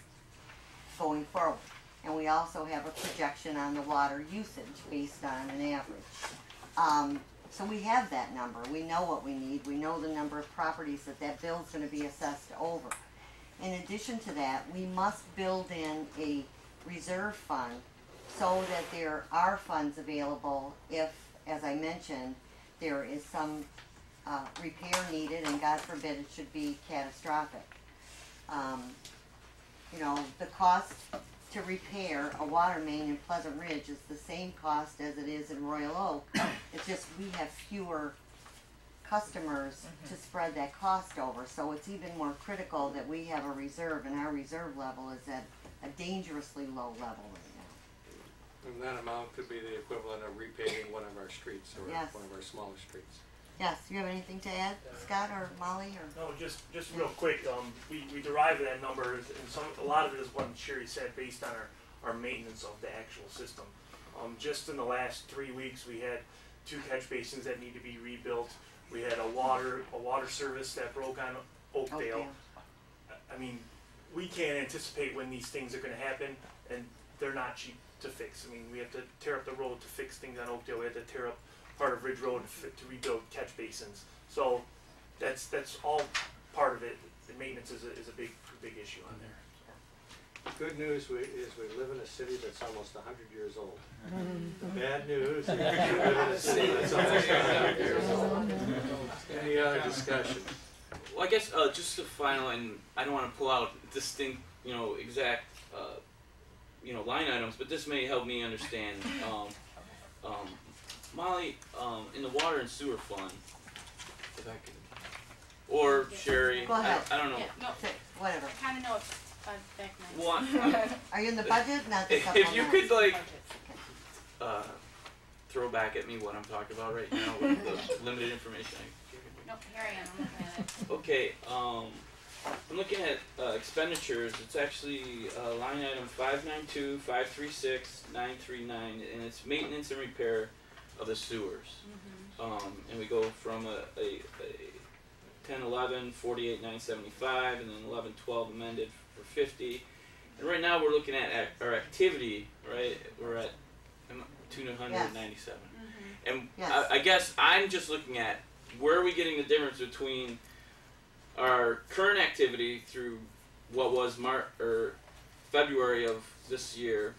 going forward. And we also have a projection on the water usage based on an average. So we have that number. We know what we need. We know the number of properties that bill's going to be assessed over. In addition to that, we must build in a reserve fund so that there are funds available if, as I mentioned, there is some repair needed, and God forbid it should be catastrophic. The cost to repair a water main in Pleasant Ridge is the same cost as it is in Royal Oak. It's just we have fewer customers to spread that cost over, so it's even more critical that we have a reserve, and our reserve level is at a dangerously low level right now. And that amount could be the equivalent of repaving one of our streets, or Yes. one of our smaller streets. Yes, you have anything to add, Scott or Molly? Or No, just real quick, we derive that number, and a lot of it is what Sherry said, based on our maintenance of the actual system. Just in the last 3 weeks, we had 2 catch basins that need to be rebuilt. We had a water service that broke on Oakdale. I mean, we can't anticipate when these things are going to happen, and they're not cheap to fix. I mean, we have to tear up the road to fix things on Oakdale. We had to tear up part of Ridge Road to rebuild catch basins. So that's all part of it. The maintenance is a big issue on there. Good news is we live in a city that's almost 100 years old. The bad news is we live in a city that's almost 100 years old. Any other discussion? Well, I guess just the final, and I don't want to pull out distinct, exact, line items, but this may help me understand. Molly, in the water and sewer fund, if I could, or Sherry, Go ahead. I don't know. Yeah, no, Whatever. I kind of know it's back nice. Well, Are you in the budget? Not the if you supplemental. could throw back at me what I'm talking about right now with the limited information I give you. Nope, here I am, I'm looking at it. Okay, I'm looking at expenditures. It's actually line item 592, 536, 939, and it's maintenance and repair of the sewers. And we go from a 1011, 48, 975, and then 1112 amended for 50. And right now we're looking at our activity, right? We're at 297. And Yes. I guess I'm just looking at where are we getting the difference between our current activity through what was February of this year.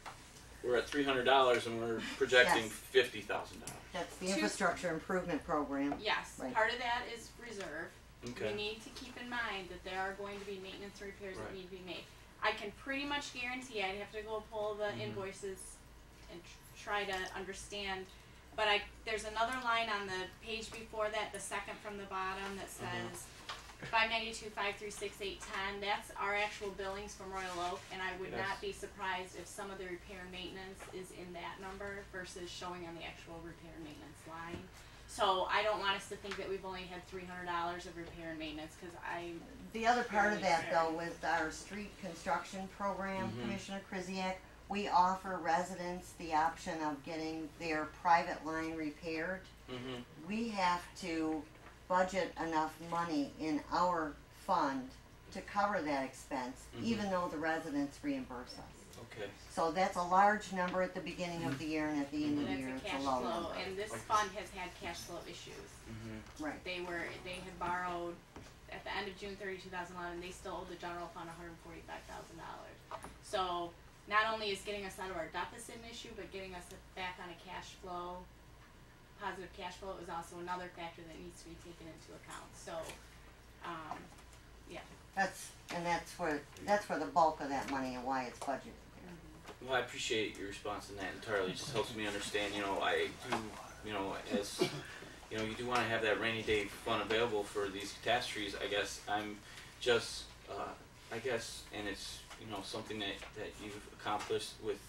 We're at $300 and we're projecting Yes. $50,000. That's the infrastructure improvement program. Yes, Right. part of that is reserve. Okay. We need to keep in mind that there are going to be maintenance and repairs that Right. need to be made. I can pretty much guarantee, I'd have to go pull the invoices and try to understand, but there's another line on the page before that, the second from the bottom, that says 592, 536, 810, that's our actual billings from Royal Oak, and I would Yes. not be surprised if some of the repair and maintenance is in that number versus showing on the actual repair and maintenance line. So I don't want us to think that we've only had $300 of repair and maintenance, because The other part of that, though, with our street construction program, Mhm. Commissioner Krzyjak, we offer residents the option of getting their private line repaired. We have to budget enough money in our fund to cover that expense, even though the residents reimburse us. Okay. So that's a large number at the beginning of the year, and at the end of the and year, it's a it's a cash low flow, number. and this fund has had cash flow issues. Right. They had borrowed at the end of June 30, 2011, they still owed the general fund $145,000. So not only is getting us out of our deficit an issue, but getting us back on a positive cash flow is also another factor that needs to be taken into account. So, yeah. That's where the bulk of that money and why it's budgeted. Well, I appreciate your response in that entirely. It just helps me understand, I do, as, you do want to have that rainy day fund available for these catastrophes. I guess I'm just, and it's, something that you've accomplished with,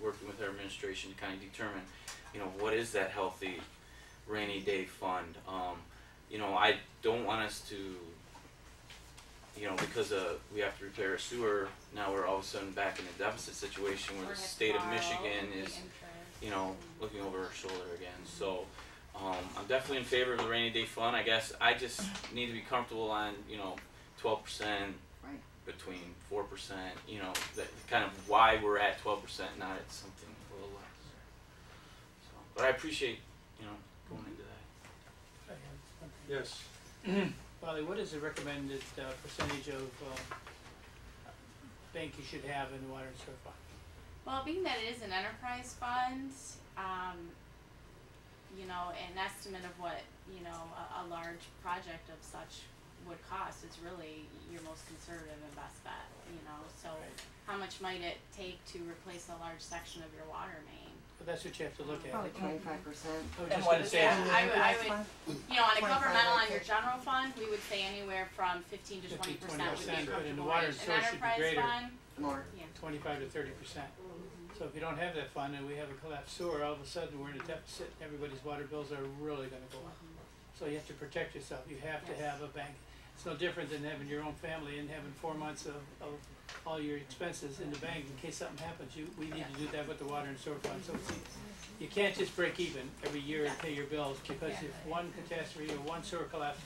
working with our administration to kind of determine, what is that healthy rainy day fund. I don't want us to, because we have to repair a sewer, now we're all of a sudden back in a deficit situation where the state of Michigan is, looking over our shoulder again. So, I'm definitely in favor of the rainy day fund. I guess I just need to be comfortable on, 12%, between 4%, that kind of why we're at 12%, not at something a little less. So, but I appreciate, going into that. Yes. Wally, what is the recommended percentage of bank you should have in the water and sewer fund? Well, being that it is an enterprise fund, an estimate of what, a large project of such would cost is really your most conservative and best bet, so how much might it take to replace a large section of your water main? But that's what you have to look at. Probably 25%. I was And just what gonna is say. that? I would, on a 25, governmental on I'd your say. general fund, we would say anywhere from 15 to 20% would be 20%, but in the comfortable water rate. and sewer An should be enterprise greater. fund, More. yeah. 25 to 30%. So if you don't have that fund and we have a collapsed sewer, all of a sudden we're in a deficit, everybody's water bills are really gonna go up. So you have to protect yourself, you have to have a bank. It's no different than having your own family and having 4 months of all your expenses in the bank in case something happens. We need to do that with the water and sewer fund. So you can't just break even every year and pay your bills, because if one catastrophe or one sewer collapse,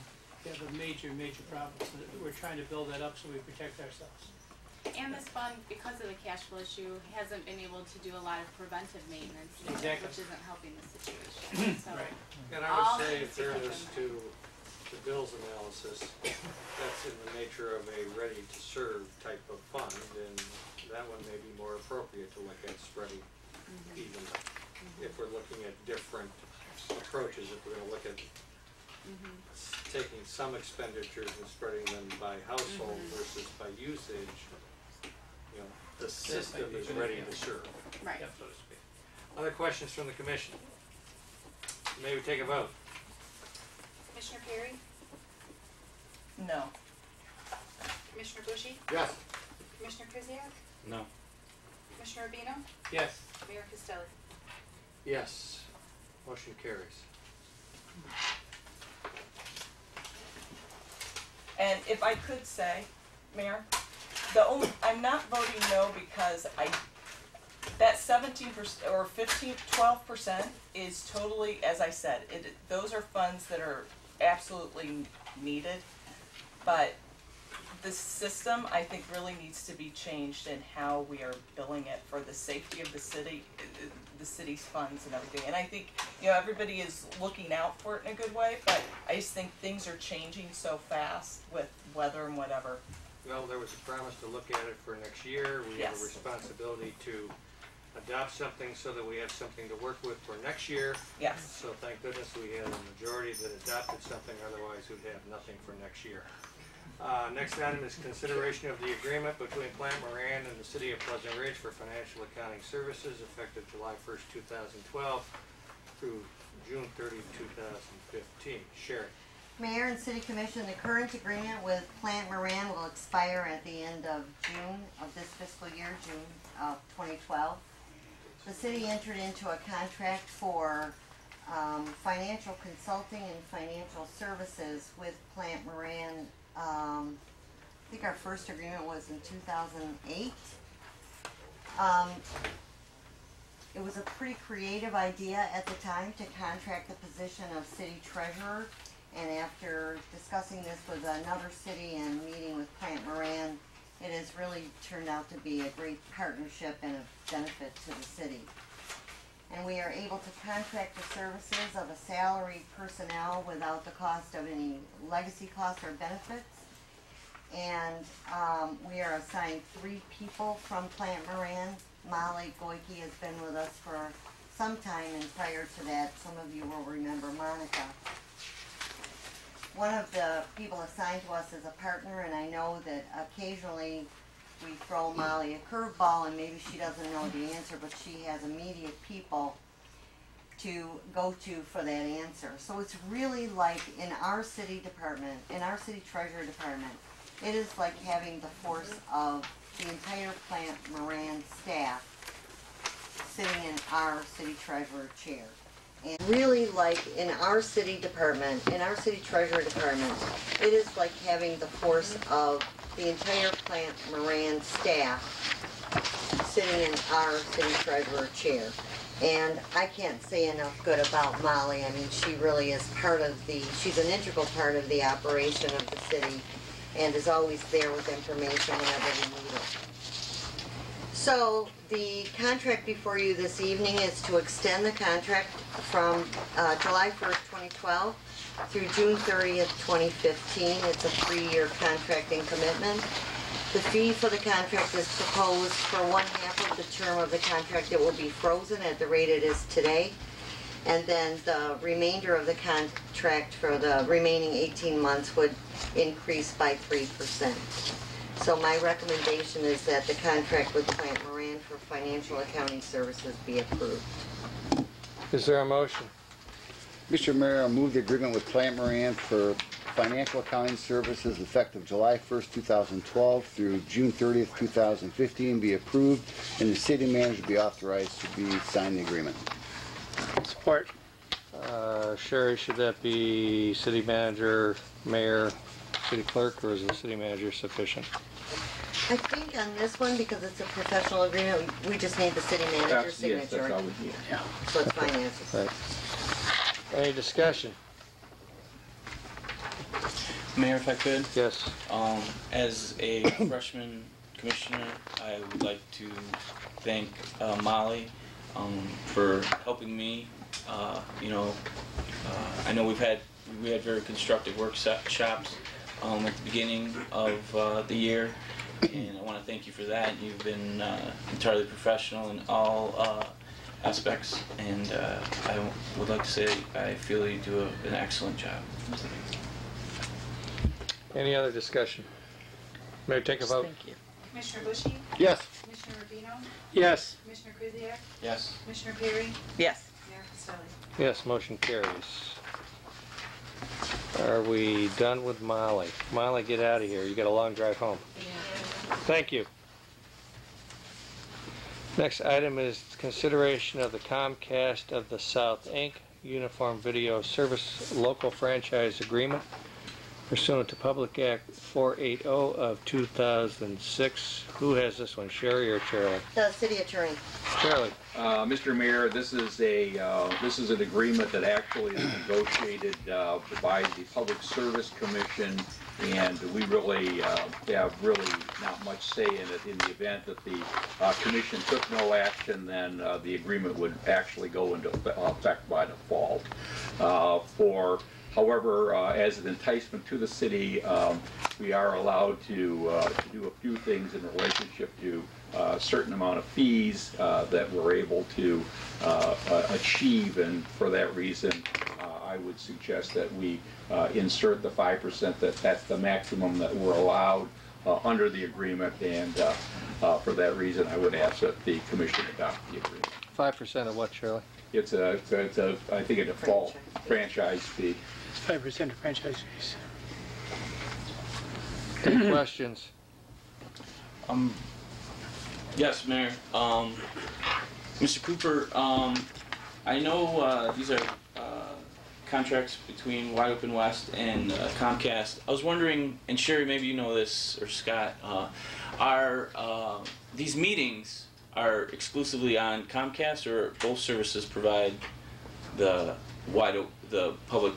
you have a major, major problem. So we're trying to build that up so we protect ourselves. and this fund, because of the cash flow issue, hasn't been able to do a lot of preventive maintenance, Exactly. which isn't helping the situation, so. Right. And I all would say, in things to keep fairness in to the Bill's analysis, that's in the nature of a ready-to-serve type of fund, and that one may be more appropriate to look at spreading even. If we're looking at different approaches, if we're gonna look at taking some expenditures and spreading them by household versus by usage, you know, the system is ready to serve, Right. so to speak. Other questions from the commission? May we take a vote? Commissioner Perry? No. Commissioner Bushy? Yes. Commissioner Kuziak? No. Commissioner Rubino? Yes. Mayor Costelli? Yes. Motion carries. And if I could say, Mayor, I'm not voting no because that 17% or 12% is totally, as I said, those are funds that are absolutely needed, but the system, I think, really needs to be changed in how we are billing it for the safety of the city, the city's funds and everything. And I think, everybody is looking out for it in a good way, but I just think things are changing so fast with weather and whatever. Well, there was a promise to look at it for next year. We have a responsibility to adopt something so that we have something to work with for next year. Yes. So thank goodness we had a majority that adopted something, otherwise we'd have nothing for next year. Next item is consideration of the agreement between Plant Moran and the City of Pleasant Ridge for financial accounting services effective July 1st, 2012 through June 30, 2015. Sherry. Mayor and City Commission, the current agreement with Plant Moran will expire at the end of June of this fiscal year, June of 2012. The city entered into a contract for financial consulting and financial services with Plant Moran. I think our first agreement was in 2008. It was a pretty creative idea at the time to contract the position of city treasurer, and after discussing this with another city and meeting with Plant Moran, it has really turned out to be a great partnership and a benefit to the city. And we are able to contract the services of a salaried personnel without the cost of any legacy costs or benefits. And we are assigned 3 people from Plant Moran. Molly Goike has been with us for some time, and prior to that, some of you will remember Monica. One of the people assigned to us is a partner, and I know that occasionally we throw Molly a curveball and maybe she doesn't know the answer, but she has immediate people to go to for that answer. So it's really like in our city department, in our city treasurer department, it is like having the force of the entire Plant Moran staff sitting in our city treasurer chair. And really, like in our city department, in our city treasurer department, it is like having the force of the entire Plant Moran staff sitting in our city treasurer chair. And I can't say enough good about Molly. I mean, she really is she's an integral part of the operation of the city and is always there with information whenever we need it. So the contract before you this evening is to extend the contract from July 1st, 2012 through June 30th, 2015. It's a 3-year contracting commitment. The fee for the contract is proposed for 1/2 of the term of the contract. It will be frozen at the rate it is today. And then the remainder of the contract for the remaining 18 months would increase by 3%. So my recommendation is that the contract with Plant Moran for financial accounting services be approved. Is there a motion? Mr. Mayor, I move the agreement with Plant Moran for financial accounting services effective July 1st, 2012 through June 30th, 2015 be approved, and the city manager be authorized to sign the agreement. Support. Sherry, should that be city manager, mayor, city clerk, or is the city manager sufficient? I think on this one, because it's a professional agreement, we just need the city manager's signature. Yes, that's all we need, yeah. So it's finances. Right. Any discussion? Mayor, if I could? Yes. As a freshman Commissioner. I would like to thank Molly for helping me. I know we had very constructive workshops at the beginning of the year, and I want to thank you for that. You've been entirely professional in all aspects, and I would like to say I feel you do an excellent job. Any other discussion? Mayor, take a vote. Thank you. Commissioner Bushy? Yes. Commissioner Rubino? Yes. Commissioner Kuziak? Yes. Commissioner Perry? Yes. Mayor Costelli? Yes, motion carries. Are we done with Molly? Molly, get out of here. You got a long drive home. Thank you. Next item is consideration of the Comcast of the South, Inc. Uniform Video Service Local Franchise Agreement pursuant to Public Act 480 of 2006. Who has this one, Sherry or Charlie? The city attorney. Charlie. Mr. Mayor, this is an agreement that actually is negotiated by the Public Service Commission, and we really have not much say in it. In the event that the commission took no action, then the agreement would actually go into effect by default. However, as an enticement to the city, we are allowed to do a few things in relationship to a certain amount of fees that we're able to achieve, and for that reason, I would suggest that we insert the 5%, that's the maximum that we're allowed under the agreement, and for that reason, I would ask that the commission adopt the agreement. 5% of what, Shirley? It's I think, a default franchise fee. It's 5% of franchise fees. Any questions? Yes, Mayor. Mr. Cooper, I know these are contracts between Wide Open West and Comcast. I was wondering, and Sherry, maybe you know this, or Scott, are these meetings are exclusively on Comcast, or both services provide the public?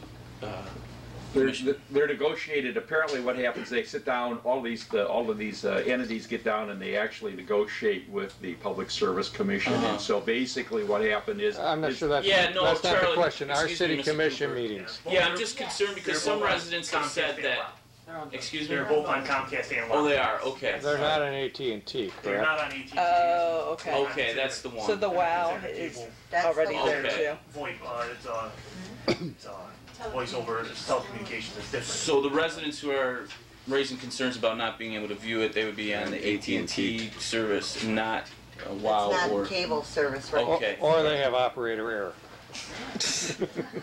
They're negotiated. Apparently, what happens? They sit down. All of these entities get down, and they actually negotiate with the Public Service Commission. And so, basically, what happened is I'm not sure that's Charlie, not the question. Our excuse me, city Mr. commission Cooper. meetings. Yeah, I'm just concerned because some residents have said that. Excuse me. They're both on Comcast and Oh, they are. Okay. They're not on AT&T, correct? They're not on AT&T. Oh, okay. Okay, that's the one. So the WOW is already there too. VoIP, it's voice over telecommunications is different. So the residents who are raising concerns about not being able to view it, they would be on the AT&T service, not WOW It's not or cable service, right? Okay. Or they have operator error.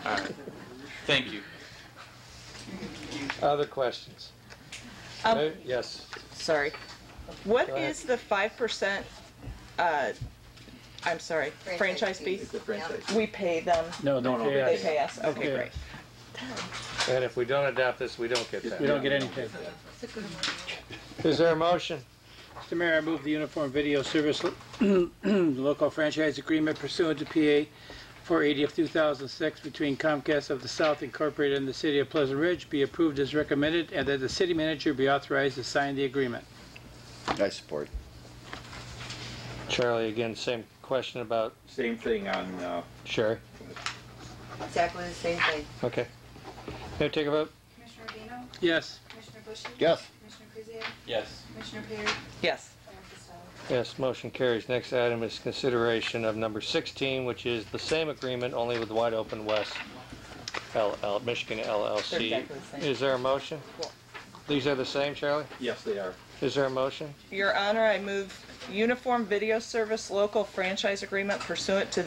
All right. Thank you. Other questions? Yes. Sorry. What Go ahead. is the 5%? I'm sorry. Franchise fee. It's a franchise. We pay them. No, They pay us. Okay, Yeah. great. And if we don't adopt this, we don't get that. We don't get anything. Is there a motion? Mr. Mayor, I move the Uniform Video Service Local Franchise Agreement pursuant to PA 480 of 2006 between Comcast of the South Incorporated and the City of Pleasant Ridge be approved as recommended, and that the city manager be authorized to sign the agreement. I support. Charlie, again, same question about Same thing on. Sherry. Exactly the same thing. Okay. May I take a vote? Commissioner Rubino? Yes. Commissioner Bushy? Yes. Commissioner Kuziak? Yes. Commissioner Perry? Yes. Mayor Costelli? Yes, motion carries. Next item is consideration of number 16, which is the same agreement, only with Wide Open West Michigan They're LLC. exactly the same. Is there a motion? These are the same, Charlie? Yes, they are. Is there a motion? Your Honor, I move Uniform Video Service Local Franchise Agreement pursuant to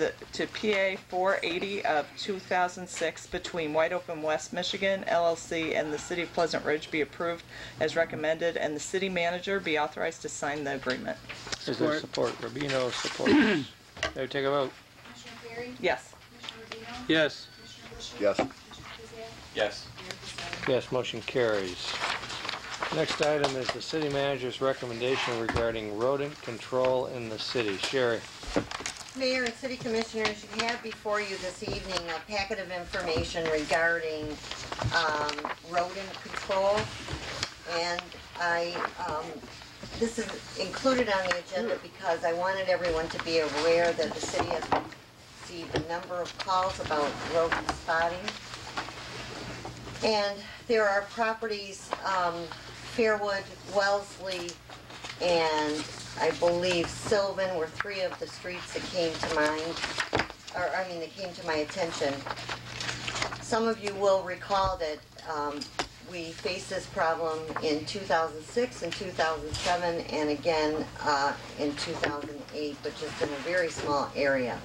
PA 480 of 2006 between Wide Open West Michigan LLC and the City of Pleasant Ridge be approved as recommended, and the city manager be authorized to sign the agreement. Is there support? Rubino supports. May I take a vote? Commissioner Perry? Yes. Commissioner Rubino? Yes. Commissioner Bushy? Yes. Commissioner Kuziak? Yes. Mayor Costelli? Yes, motion carries. Next item is the city manager's recommendation regarding rodent control in the city. Sherry. Mayor and city commissioners, you have before you this evening a packet of information regarding rodent control. And I this is included on the agenda because I wanted everyone to be aware that the city has received a number of calls about rodent spotting. And there are properties, Fairwood, Wellesley, and I believe Sylvan were three of the streets that came to mind, that came to my attention. Some of you will recall that we faced this problem in 2006 and 2007 and again in 2008, but just in a very small area.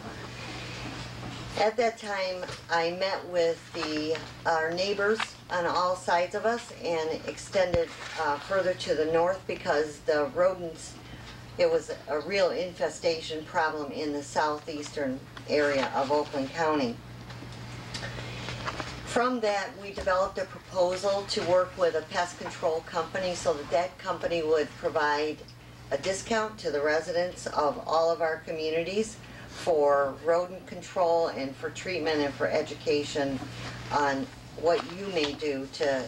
At that time, I met with our neighbors on all sides of us and extended further to the north because the rodents, it was a real infestation problem in the southeastern area of Oakland County. From that, we developed a proposal to work with a pest control company so that that company would provide a discount to the residents of all of our communities for rodent control and for treatment and for education on what you may do to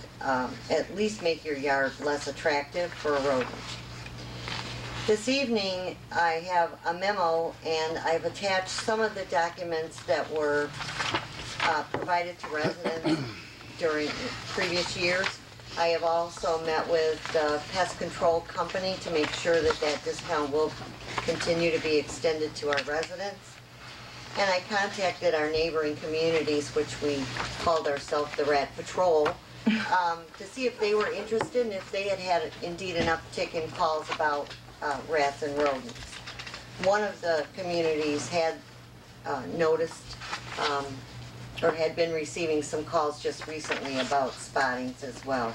at least make your yard less attractive for a rodent. This evening, I have a memo and I've attached some of the documents that were provided to residents during previous years. I have also met with the pest control company to make sure that that discount will continue to be extended to our residents. And I contacted our neighboring communities, which we called ourselves the Rat Patrol, to see if they were interested and if they had indeed an uptick in calls about rats and rodents. One of the communities had noticed or had been receiving some calls just recently about spottings as well.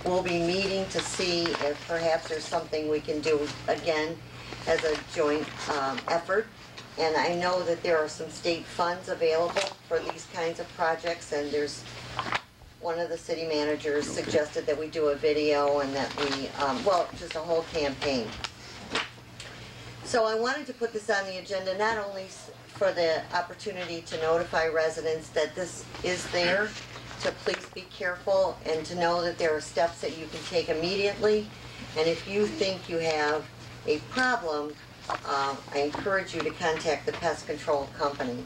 We'll be meeting to see if perhaps there's something we can do again as a joint effort. And I know that there are some state funds available for these kinds of projects, and there's one of the city managers suggested that we do a video and that we, just a whole campaign. So I wanted to put this on the agenda not only for the opportunity to notify residents that this is there, to please be careful and to know that there are steps that you can take immediately. And if you think you have a problem, I encourage you to contact the pest control company.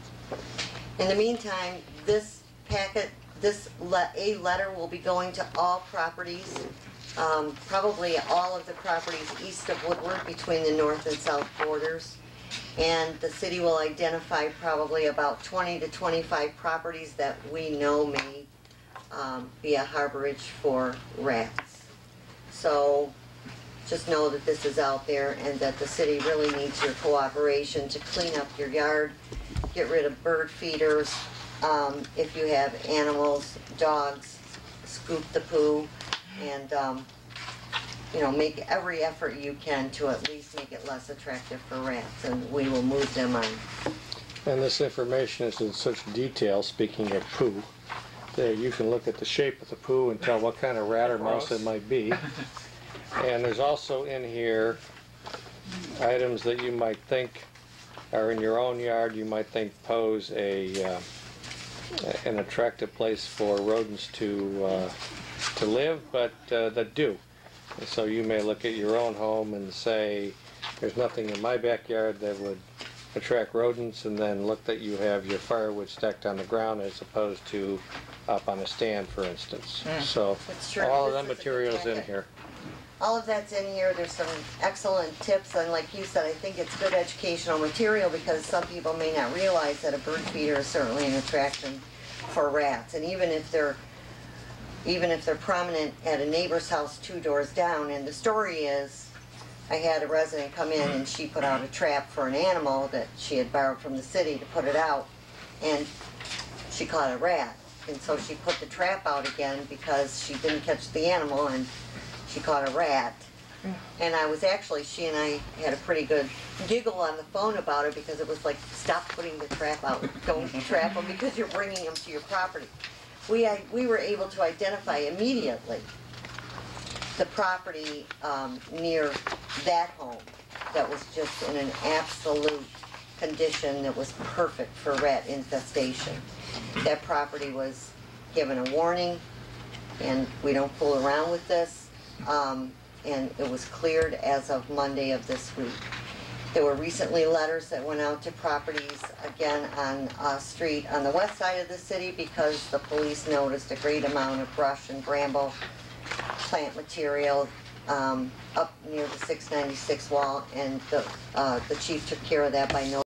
In the meantime, this packet, a letter will be going to all properties, probably all of the properties east of Woodward between the north and south borders. And the city will identify probably about 20 to 25 properties that we know may be a harborage for rats. So just know that this is out there and that the city really needs your cooperation to clean up your yard, get rid of bird feeders. If you have animals, dogs, scoop the poo, and make every effort you can to at least make it less attractive for rats, and we will move them on. And this information is in such detail, speaking of poo, that you can look at the shape of the poo and tell what kind of rat or mouse it might be. And there's also in here items that you might think are in your own yard, you might think pose an attractive place for rodents to live, but that do. And so you may look at your own home and say, there's nothing in my backyard that would attract rodents, and then look that you have your firewood stacked on the ground as opposed to up on a stand, for instance. So all of that material's in here. All of that's in here. There's some excellent tips, and like you said, I think it's good educational material because some people may not realize that a bird feeder is certainly an attraction for rats. And even if they're prominent at a neighbor's house 2 doors down, and the story is, I had a resident come in and she put out a trap for an animal that she had borrowed from the city to put it out, and she caught a rat. And so she put the trap out again because she didn't catch the animal and she caught a rat. And she and I had a pretty good giggle on the phone about it because it was like, stop putting the trap out. Don't trap them because you're bringing them to your property. We were able to identify immediately the property near that home that was just in an absolute condition that was perfect for rat infestation. That property was given a warning, and we don't fool around with this. and it was cleared as of Monday of this week. There were recently letters that went out to properties, again, on a street on the west side of the city because the police noticed a great amount of brush and bramble plant material up near the 696 wall, and the chief took care of that by notifying